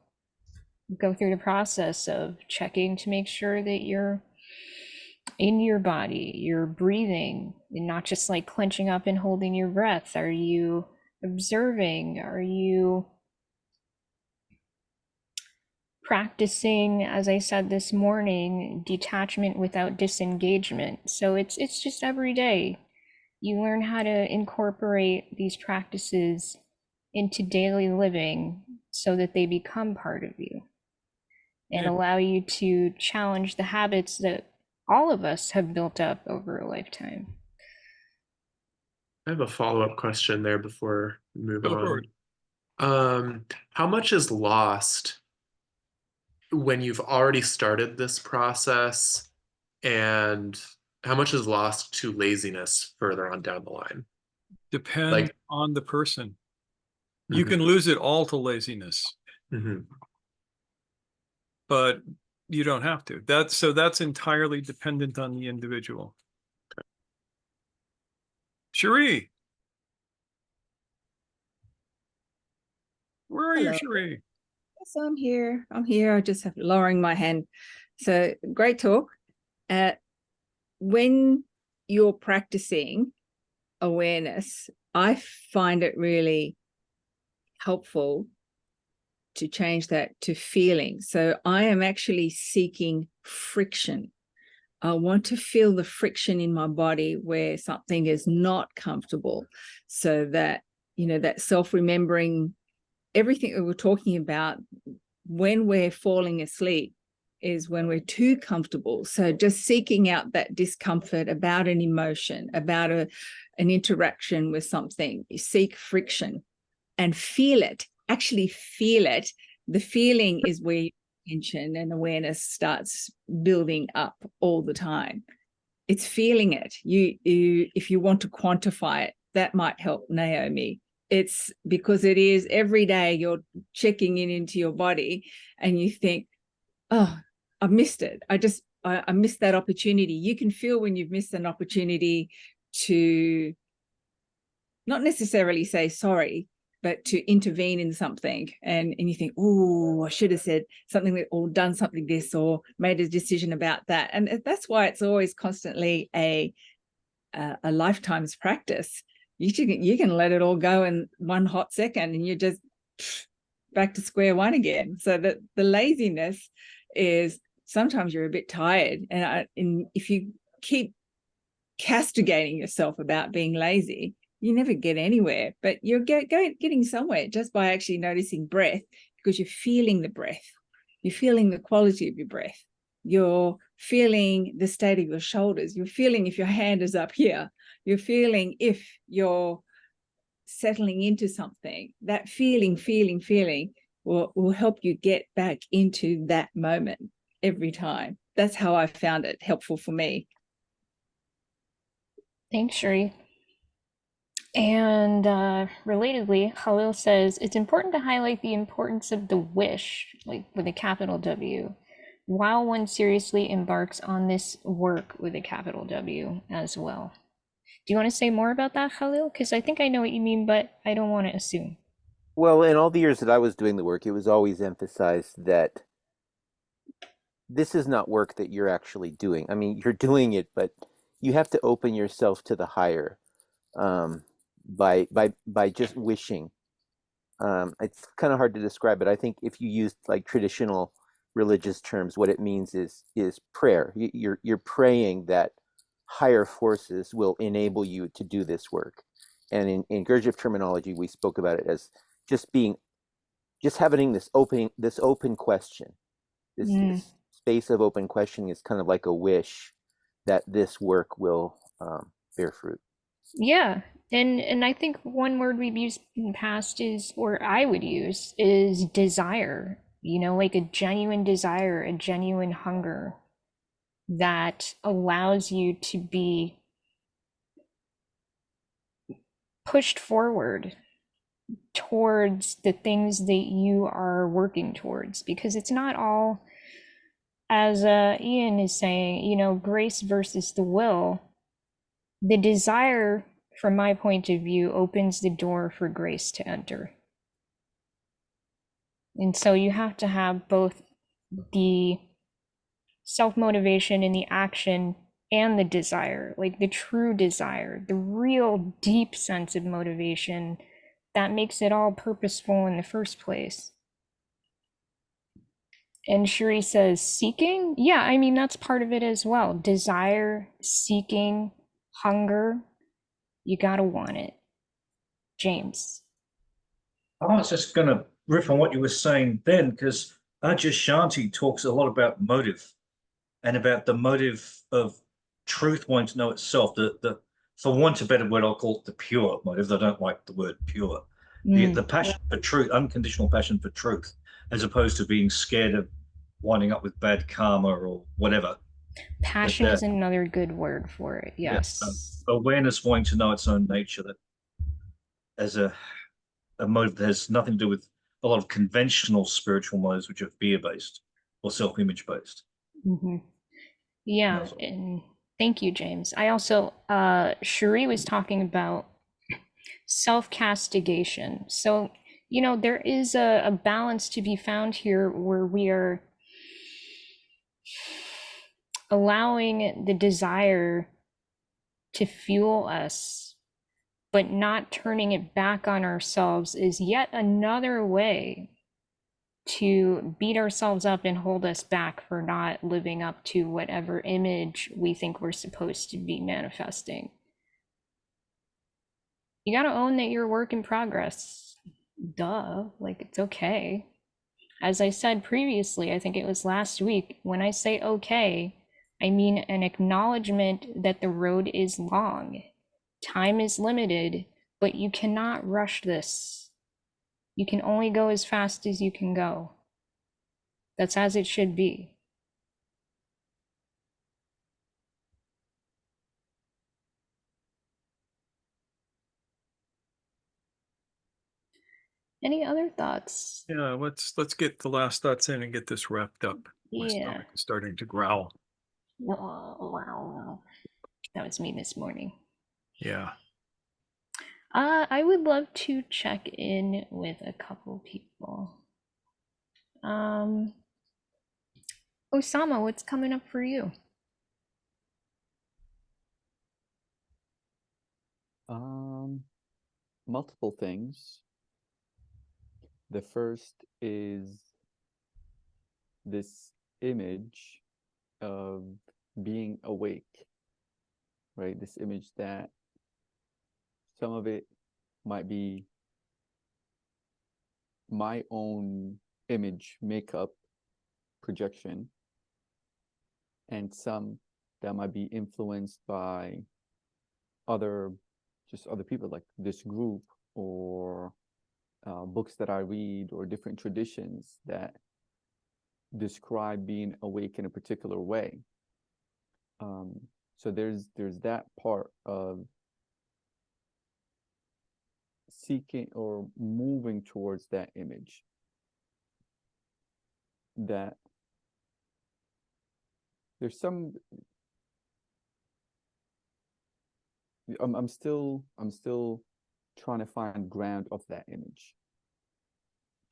go through the process of checking to make sure that you're in your body, you're breathing, and not just like clenching up and holding your breath. Are you observing? Are you practicing, as I said this morning, detachment without disengagement? So it's just every day you learn how to incorporate these practices into daily living so that they become part of you and Yeah. allow you to challenge the habits that all of us have built up over a lifetime. I have a follow-up question there before we move Go for on. it. How much is lost when you've already started this process, and how much is lost to laziness further on down the line? Depends Like, on the person. You can lose it all to laziness, but you don't have to. That's entirely dependent on the individual. Cherie, where are you, Hello. Cherie? Yes, I'm here. I'm here. I just have lowering my hand. So great talk. When you're practicing awareness, I find it really helpful to change that to feeling. So I am actually seeking friction. I want to feel the friction in my body where something is not comfortable, so that, you know, that self-remembering, everything that we're talking about when we're falling asleep is when we're too comfortable. So just seeking out that discomfort about an emotion, about an interaction with something, you seek friction and feel it, actually feel it. The feeling is where attention and awareness starts building up all the time. It's feeling it. You if you want to quantify it, that might help, Naomi. It's because it is every day you're checking into your body and you think, oh, I missed it. I missed that opportunity. You can feel when you've missed an opportunity to not necessarily say sorry, but to intervene in something. And you think, oh, I should have said something or done something this or made a decision about that. And that's why it's always constantly a lifetime's practice. You can let it all go in one hot second and you're just back to square one again. So that the laziness is sometimes you're a bit tired. And if you keep castigating yourself about being lazy, you never get anywhere, but you're getting somewhere just by actually noticing breath, because you're feeling the breath. You're feeling the quality of your breath. You're feeling the state of your shoulders. You're feeling if your hand is up here. You're feeling if you're settling into something. That feeling will help you get back into that moment every time. That's how I found it helpful for me. Thanks, Sherry. And relatedly, Khalil says it's important to highlight the importance of the wish, like with a capital W, while one seriously embarks on this work with a capital W as well. Do you want to say more about that, Khalil? Because I think I know what you mean, but I don't want to assume. Well, in all the years that I was doing the work, it was always emphasized that this is not work that you're actually doing. I mean, you're doing it, but you have to open yourself to the higher by just wishing. It's kind of hard to describe, but I think if you use like traditional religious terms, what it means is prayer. You're praying that higher forces will enable you to do this work. And in Gurdjieff terminology, we spoke about it as just having this open question. This space of open questioning is kind of like a wish that this work will bear fruit. Yeah. And I think one word we've used in the past is, or I would use, is desire. You know, like a genuine desire, a genuine hunger that allows you to be pushed forward towards the things that you are working towards, because it's not all, as Ian is saying, you know, grace versus the will. The desire, from my point of view, opens the door for grace to enter. And so you have to have both the self-motivation and the action and the desire, like the true desire, the real deep sense of motivation that makes it all purposeful in the first place. And Cherie says, seeking? Yeah, I mean, that's part of it as well. Desire, seeking, hunger. You gotta want it. James. I was just going to riff on what you were saying then, because Ajahn Shanti talks a lot about motive and about the motive of truth wanting to know itself. The for want of a better word, I'll call it the pure motive. I don't like the word pure. The passion for truth, unconditional passion for truth, as opposed to being scared of winding up with bad karma or whatever. Passion is another good word for it. Yes. Awareness wanting to know its own nature, that as a motive that has nothing to do with a lot of conventional spiritual motives, which are fear-based or self-image based. Yeah, and thank you, James. I also, Cherie was talking about self-castigation. So, you know, there is a balance to be found here where we are allowing the desire to fuel us, but not turning it back on ourselves is yet another way to beat ourselves up and hold us back for not living up to whatever image we think we're supposed to be manifesting. You got to own that you're a work in progress. Duh, like it's okay. As I said previously, I think it was last week, when I say okay, I mean an acknowledgement that the road is long. Time is limited, but you cannot rush this. You can only go as fast as you can go. That's as it should be. Any other thoughts? Yeah, let's get the last thoughts in and get this wrapped up. My stomach is starting to growl. Wow. That was me this morning. Yeah. I would love to check in with a couple people. Osama, what's coming up for you? Multiple things. The first is this image of being awake, right? This image that some of it might be my own image makeup projection, and some that might be influenced by other people, like this group or books that I read, or different traditions that describe being awake in a particular way. So there's that part of seeking or moving towards that image, that there's some, I'm still trying to find ground of that image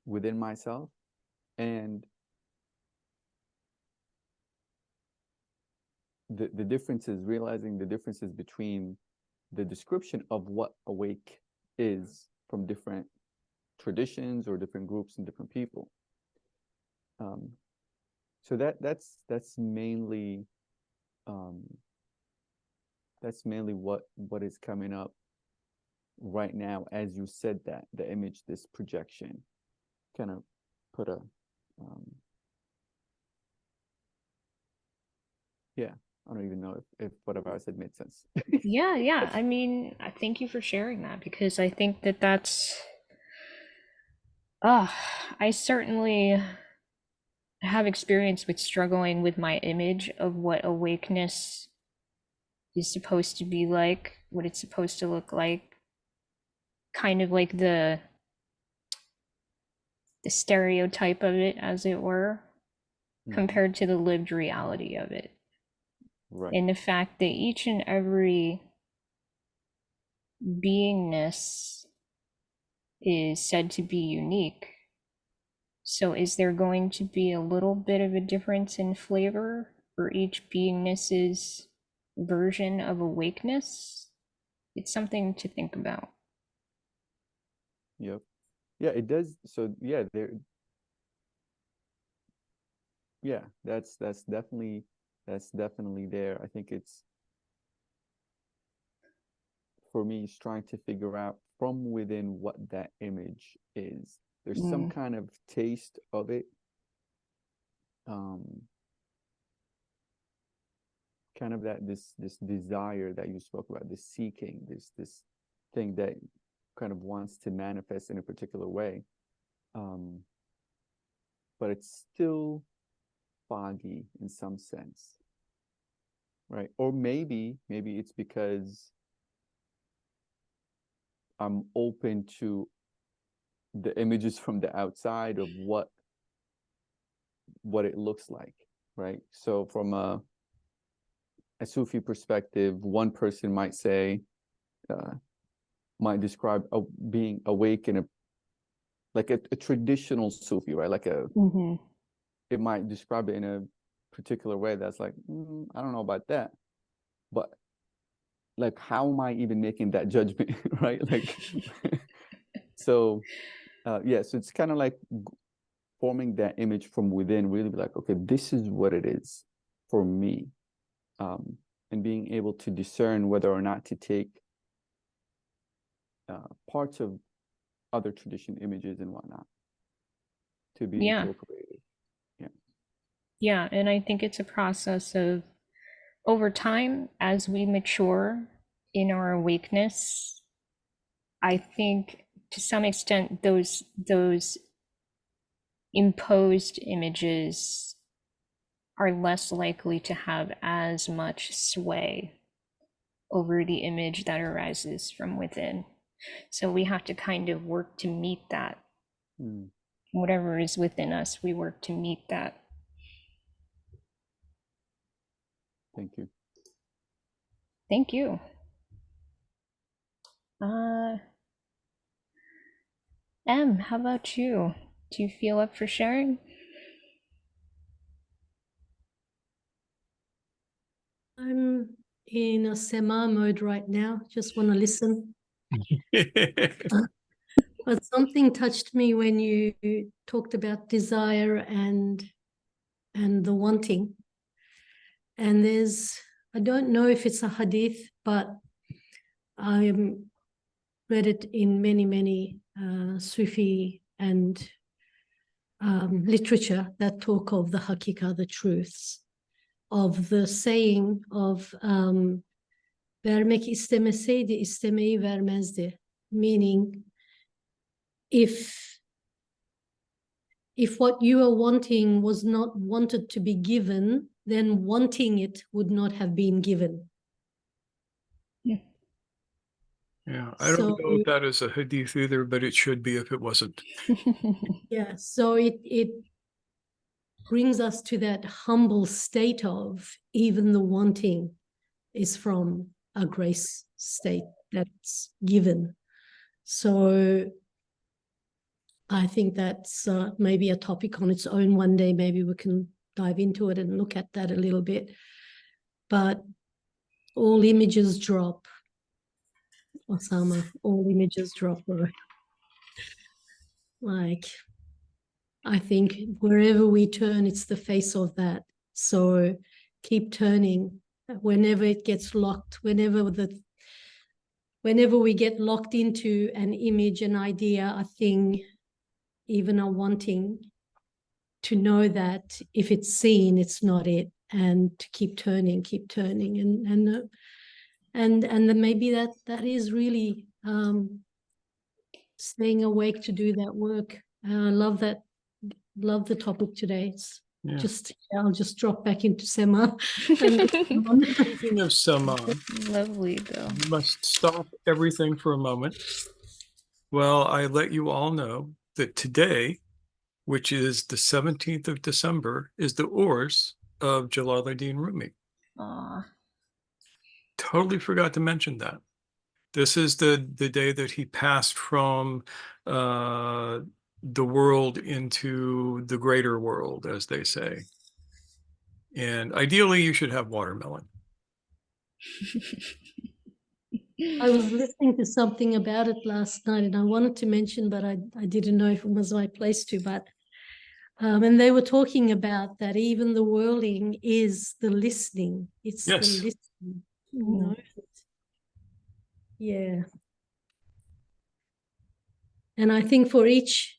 within myself. And the differences, realizing the differences between the description of what awake is from different traditions or different groups and different people. So that's mainly what is coming up right now as you said that, the image, this projection, kind of put a yeah, I don't even know if whatever I said made sense. Yeah. I mean, thank you for sharing that, because I think that that's, I certainly have experience with struggling with my image of what awakeness is supposed to be like, what it's supposed to look like, kind of like the stereotype of it, as it were, compared to the lived reality of it. Right. And the fact that each and every beingness is said to be unique. So is there going to be a little bit of a difference in flavor for each beingness's version of awakeness? It's something to think about. Yep. Yeah, it does. So yeah, that's definitely there. I think it's, for me, is trying to figure out from within what that image is. There's some kind of taste of it, kind of that this desire that you spoke about, this seeking, this thing that kind of wants to manifest in a particular way, but it's still foggy in some sense, right? Or maybe it's because I'm open to the images from the outside of what it looks like, right? So from a Sufi perspective, one person might say, might describe being awake in like a traditional Sufi, right? Like it might describe it in a particular way that's like, I don't know about that, but like, how am I even making that judgment, right? Like, so yeah, so it's kind of like forming that image from within, really be like, okay, this is what it is for me, and being able to discern whether or not to take parts of other tradition images and whatnot to be incorporated. Yeah, and I think it's a process of, over time, as we mature in our awakeness, I think to some extent those imposed images are less likely to have as much sway over the image that arises from within. So we have to kind of work to meet that. Whatever is within us, we work to meet that. Thank you. Thank you. Em, how about you? Do you feel up for sharing? I'm in a sema mode right now. Just want to listen. But something touched me when you talked about desire and the wanting. And I don't know if it's a hadith, but I read it in many Sufi and literature that talk of the hakika, the truths, of the saying of vermek istemeseydi istemeyi vermezdi, meaning if what you are wanting was not wanted to be given, then wanting it would not have been given. Yeah, I don't So know if that is a hadith either, but it should be if it wasn't. yeah, so it brings us to that humble state of even the wanting is from a grace state that's given. So I think that's maybe a topic on its own one day. Maybe we can dive into it and look at that a little bit. But all images drop, Osama. All images drop. Like, I think wherever we turn, it's the face of that. So keep turning. Whenever it gets locked, whenever we get locked into an image, an idea, a thing, even a wanting, to know that if it's seen, it's not it, and to keep turning, and then maybe that is really staying awake to do that work. I love that. Love the topic today. It's just, I'll just drop back into Sema. Speaking of Sema, Lovely though. you must stop everything for a moment. Well, I let you all know that today, which is the 17th of December, is the Urs of Jalaluddin Rumi. Aw. Totally forgot to mention that. This is the day that he passed from the world into the greater world, as they say. And ideally, you should have watermelon. I was listening to something about it last night, and I wanted to mention, but I didn't know if it was my place to. But and they were talking about that even the whirling is the listening. It's the listening, you know. Yeah. And I think for each,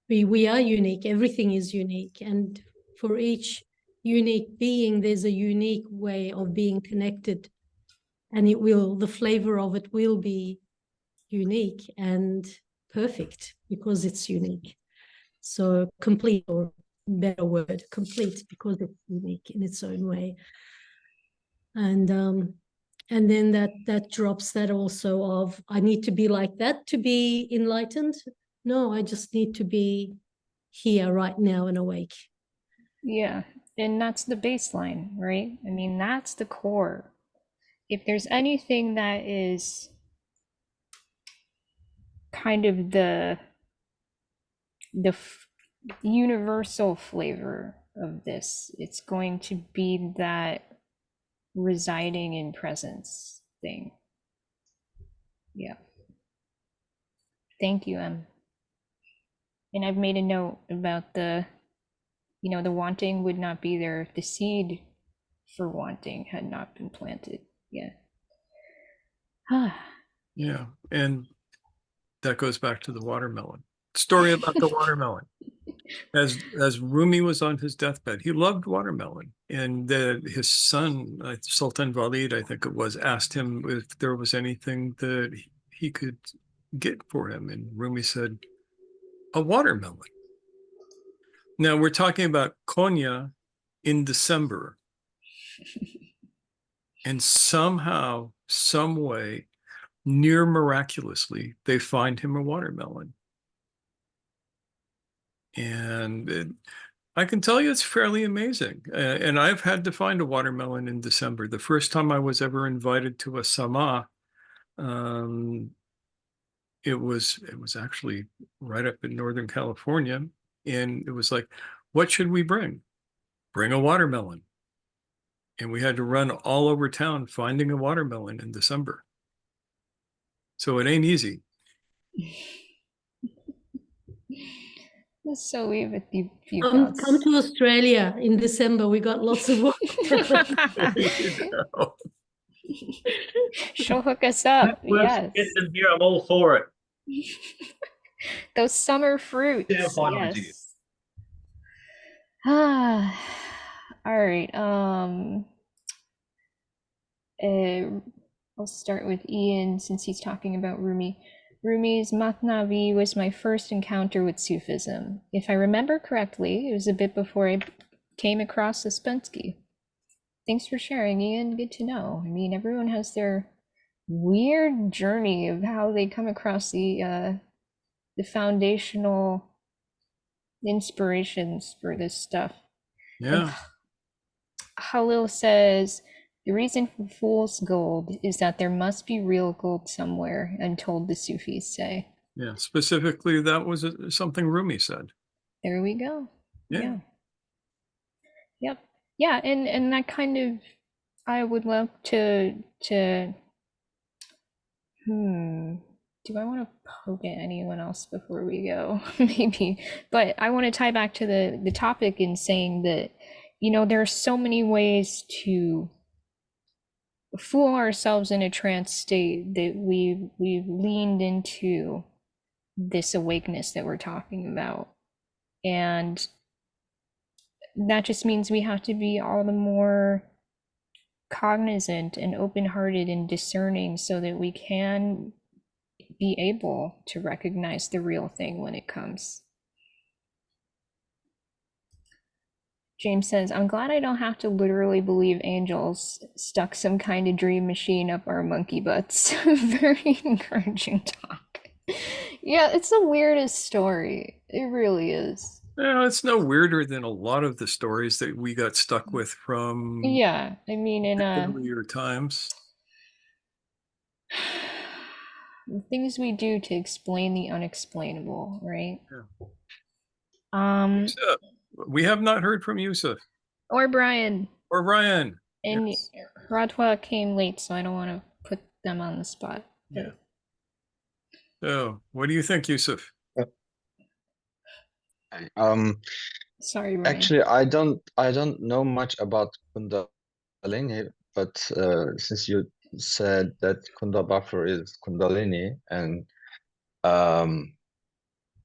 we are unique. Everything is unique, and for each unique being, there's a unique way of being connected, and the flavor of it will be unique and perfect because it's unique. So complete, or better word, complete, because it's unique in its own way. And then that drops that also of, I need to be like that to be enlightened. No, I just need to be here right now and awake. Yeah, and that's the baseline, right? I mean, that's the core. If there's anything that is kind of the universal flavor of this, it's going to be that residing in presence thing. Yeah. Thank you, Em. And I've made a note about the wanting would not be there if the seed for wanting had not been planted. Yeah. Yeah, and that goes back to the watermelon. Story about the watermelon. As Rumi was on his deathbed, he loved watermelon, and his son, Sultan Walid, I think it was, asked him if there was anything that he could get for him, and Rumi said, a watermelon. Now we're talking about Konya in December, and somehow, some way, near miraculously, they find him a watermelon. And I can tell you it's fairly amazing. And I've had to find a watermelon in December. The first time I was ever invited to a sama, it was actually right up in Northern California. And it was like, what should we bring? Bring a watermelon. And we had to run all over town finding a watermelon in December. So it ain't easy. So we have a few come to Australia in December. We got lots of work. She'll hook us up. Yes. Get them here. I'm all for it. Those summer fruits. Yeah, yes. All right. I'll start with Ian since he's talking about Rumi. Rumi's Matnavi was my first encounter with Sufism. If I remember correctly, it was a bit before I came across Ouspensky. Thanks for sharing, Ian. Good to know. I mean, everyone has their weird journey of how they come across the foundational inspirations for this stuff. And Yeah. Halil says the reason for fool's gold is that there must be real gold somewhere, I'm told the Sufis say. Yeah. Specifically, that was something Rumi said. There we go. Yeah. Yeah. Yep. Yeah, and that kind of, I would love to do I want to poke at anyone else before we go? Maybe. But I want to tie back to the topic in saying that, you know, there are so many ways to fool ourselves in a trance state that we've leaned into this awakeness that we're talking about. And that just means we have to be all the more cognizant and open-hearted and discerning so that we can be able to recognize the real thing when it comes. James says, I'm glad I don't have to literally believe angels stuck some kind of dream machine up our monkey butts. Very encouraging talk. Yeah, it's the weirdest story. It really is. Yeah, it's no weirder than a lot of the stories that we got stuck with from Yeah, I mean, in earlier times. the things we do to explain the unexplainable, right? Yeah. Yusuf, we have not heard from Yusuf. Or Brian. Or Brian. And yes. Radwa came late, so I don't want to put them on the spot. Yeah. So, what do you think, Yusuf? Sorry, Brian. Actually, I don't know much about Kundalini, but since you said that Kundabuffer is Kundalini, and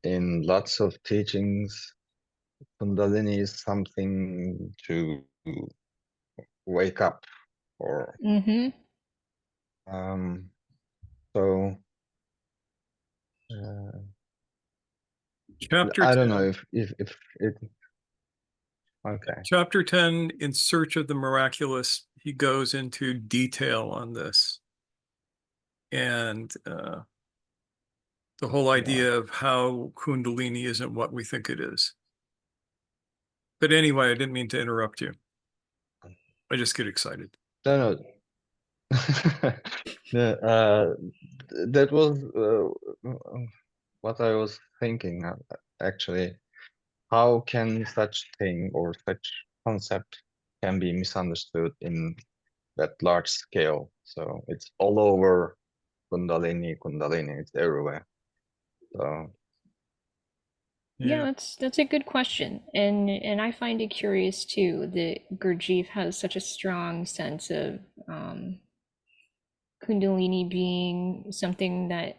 in lots of teachings, Kundalini is something to wake up, or so. Chapter I 10. don't know if it. Okay. Chapter 10, In Search of the Miraculous, he goes into detail on this. And the whole idea of how Kundalini isn't what we think it is. But anyway, I didn't mean to interrupt you. I just get excited. No. That was what I was thinking, actually. How can such thing or such concept can be misunderstood in that large scale? So it's all over Kundalini, it's everywhere. So yeah, that's a good question, and I find it curious too that Gurdjieff has such a strong sense of Kundalini being something that,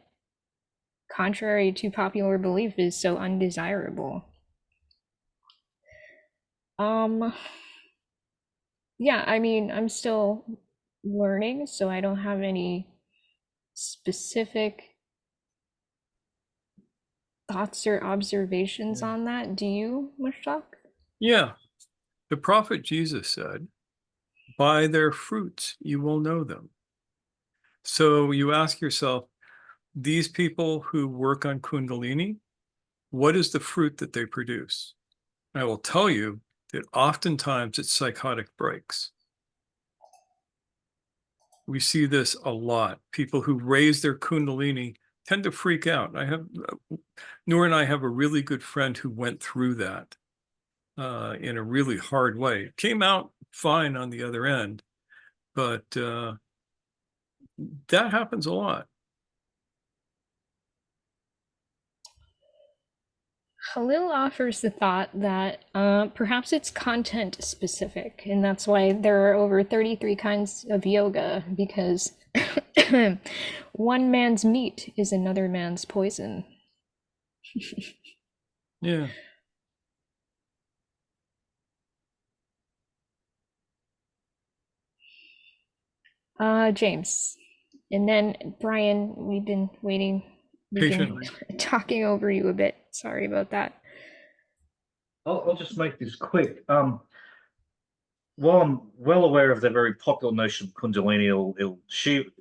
contrary to popular belief, is so undesirable. Yeah, I mean, I'm still learning, so I don't have any specific thoughts or observations on that. Do you, Mushtaq? Yeah. The prophet Jesus said, by their fruits you will know them. So you ask yourself, these people who work on Kundalini, what is the fruit that they produce? I will tell you that oftentimes it's psychotic breaks. We see this a lot. People who raise their Kundalini tend to freak out. Noor and I have a really good friend who went through that in a really hard way. Came out fine on the other end, but that happens a lot. Halil offers the thought that perhaps it's content specific, and that's why there are over 33 kinds of yoga, because one man's meat is another man's poison. Yeah. James. And then Brian, we've been waiting. We've been talking over you a bit. Sorry about that. I'll just make this quick. While I'm well aware of the very popular notion of Kundalini,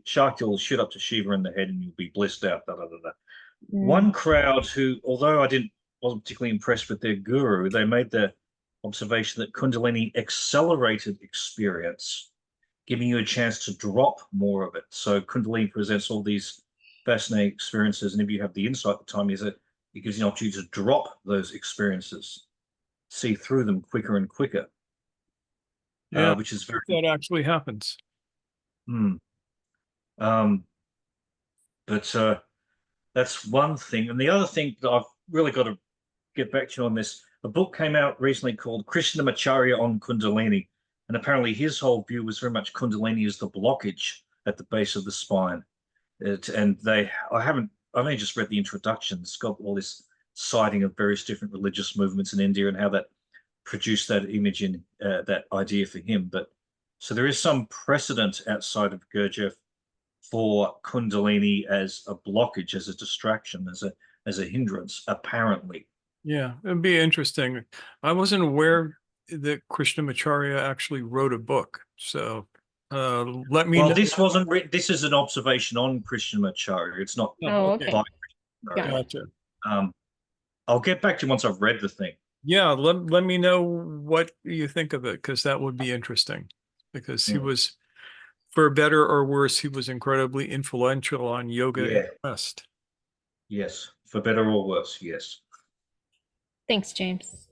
Shakti will shoot up to Shiva in the head and you'll be blissed out. Da, da, da, da. One crowd who, although I wasn't particularly impressed with their guru, they made the observation that Kundalini accelerated experience, giving you a chance to drop more of it. So Kundalini presents all these fascinating experiences, and if you have the insight at the time, it gives you an opportunity to drop those experiences, see through them quicker and quicker. Yeah, which is very that actually happens. But that's one thing. And the other thing that I've really got to get back to you on this, a book came out recently called Krishnamacharya on Kundalini. And apparently his whole view was very much Kundalini is the blockage at the base of the spine. I've only just read the introduction. It's got all this citing of various different religious movements in India and how that produced that image in that idea for him. But so there is some precedent outside of Gurdjieff for Kundalini as a blockage, as a distraction, as a hindrance, apparently. Yeah, it'd be interesting. I wasn't aware that Krishnamacharya actually wrote a book. So let me know. This wasn't written. This is an observation on Krishnamacharya. It's not okay. by Gotcha. I'll get back to you once I've read the thing. Yeah, let me know what you think of it, because that would be interesting. Because he was, for better or worse, he was incredibly influential on yoga in the West. Yes, for better or worse, yes. Thanks, James.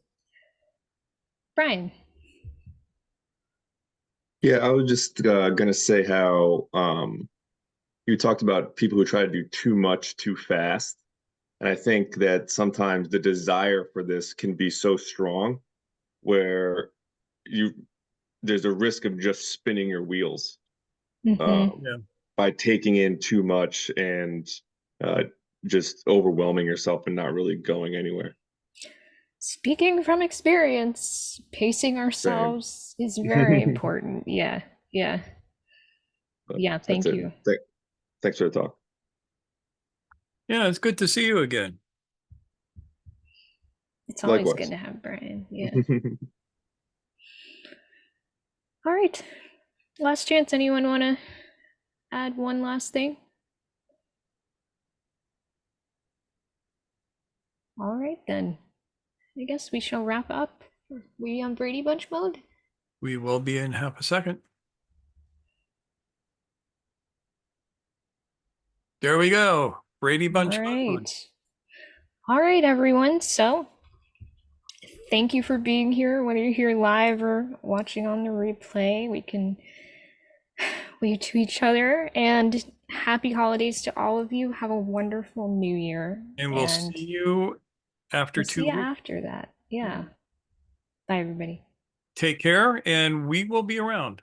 Brian. Yeah, I was just gonna say how you talked about people who try to do too much too fast. And I think that sometimes the desire for this can be so strong where there's a risk of just spinning your wheels by taking in too much and just overwhelming yourself and not really going anywhere. Speaking from experience, pacing ourselves is very important. Yeah. Thank you. Thanks for the talk. Yeah, it's good to see you again. It's always good to have Brian. Yeah. All right. Last chance. Anyone want to add one last thing? All right, then. I guess we shall wrap up. Are we on Brady Bunch mode? We will be in half a second. There we go. Brady Bunch mode. All right, everyone. So thank you for being here, whether you're here live or watching on the replay. We can wave to each other, and happy holidays to all of you. Have a wonderful new year. And we'll see you after 2 weeks. After that. Yeah. Bye, everybody. Take care, and we will be around.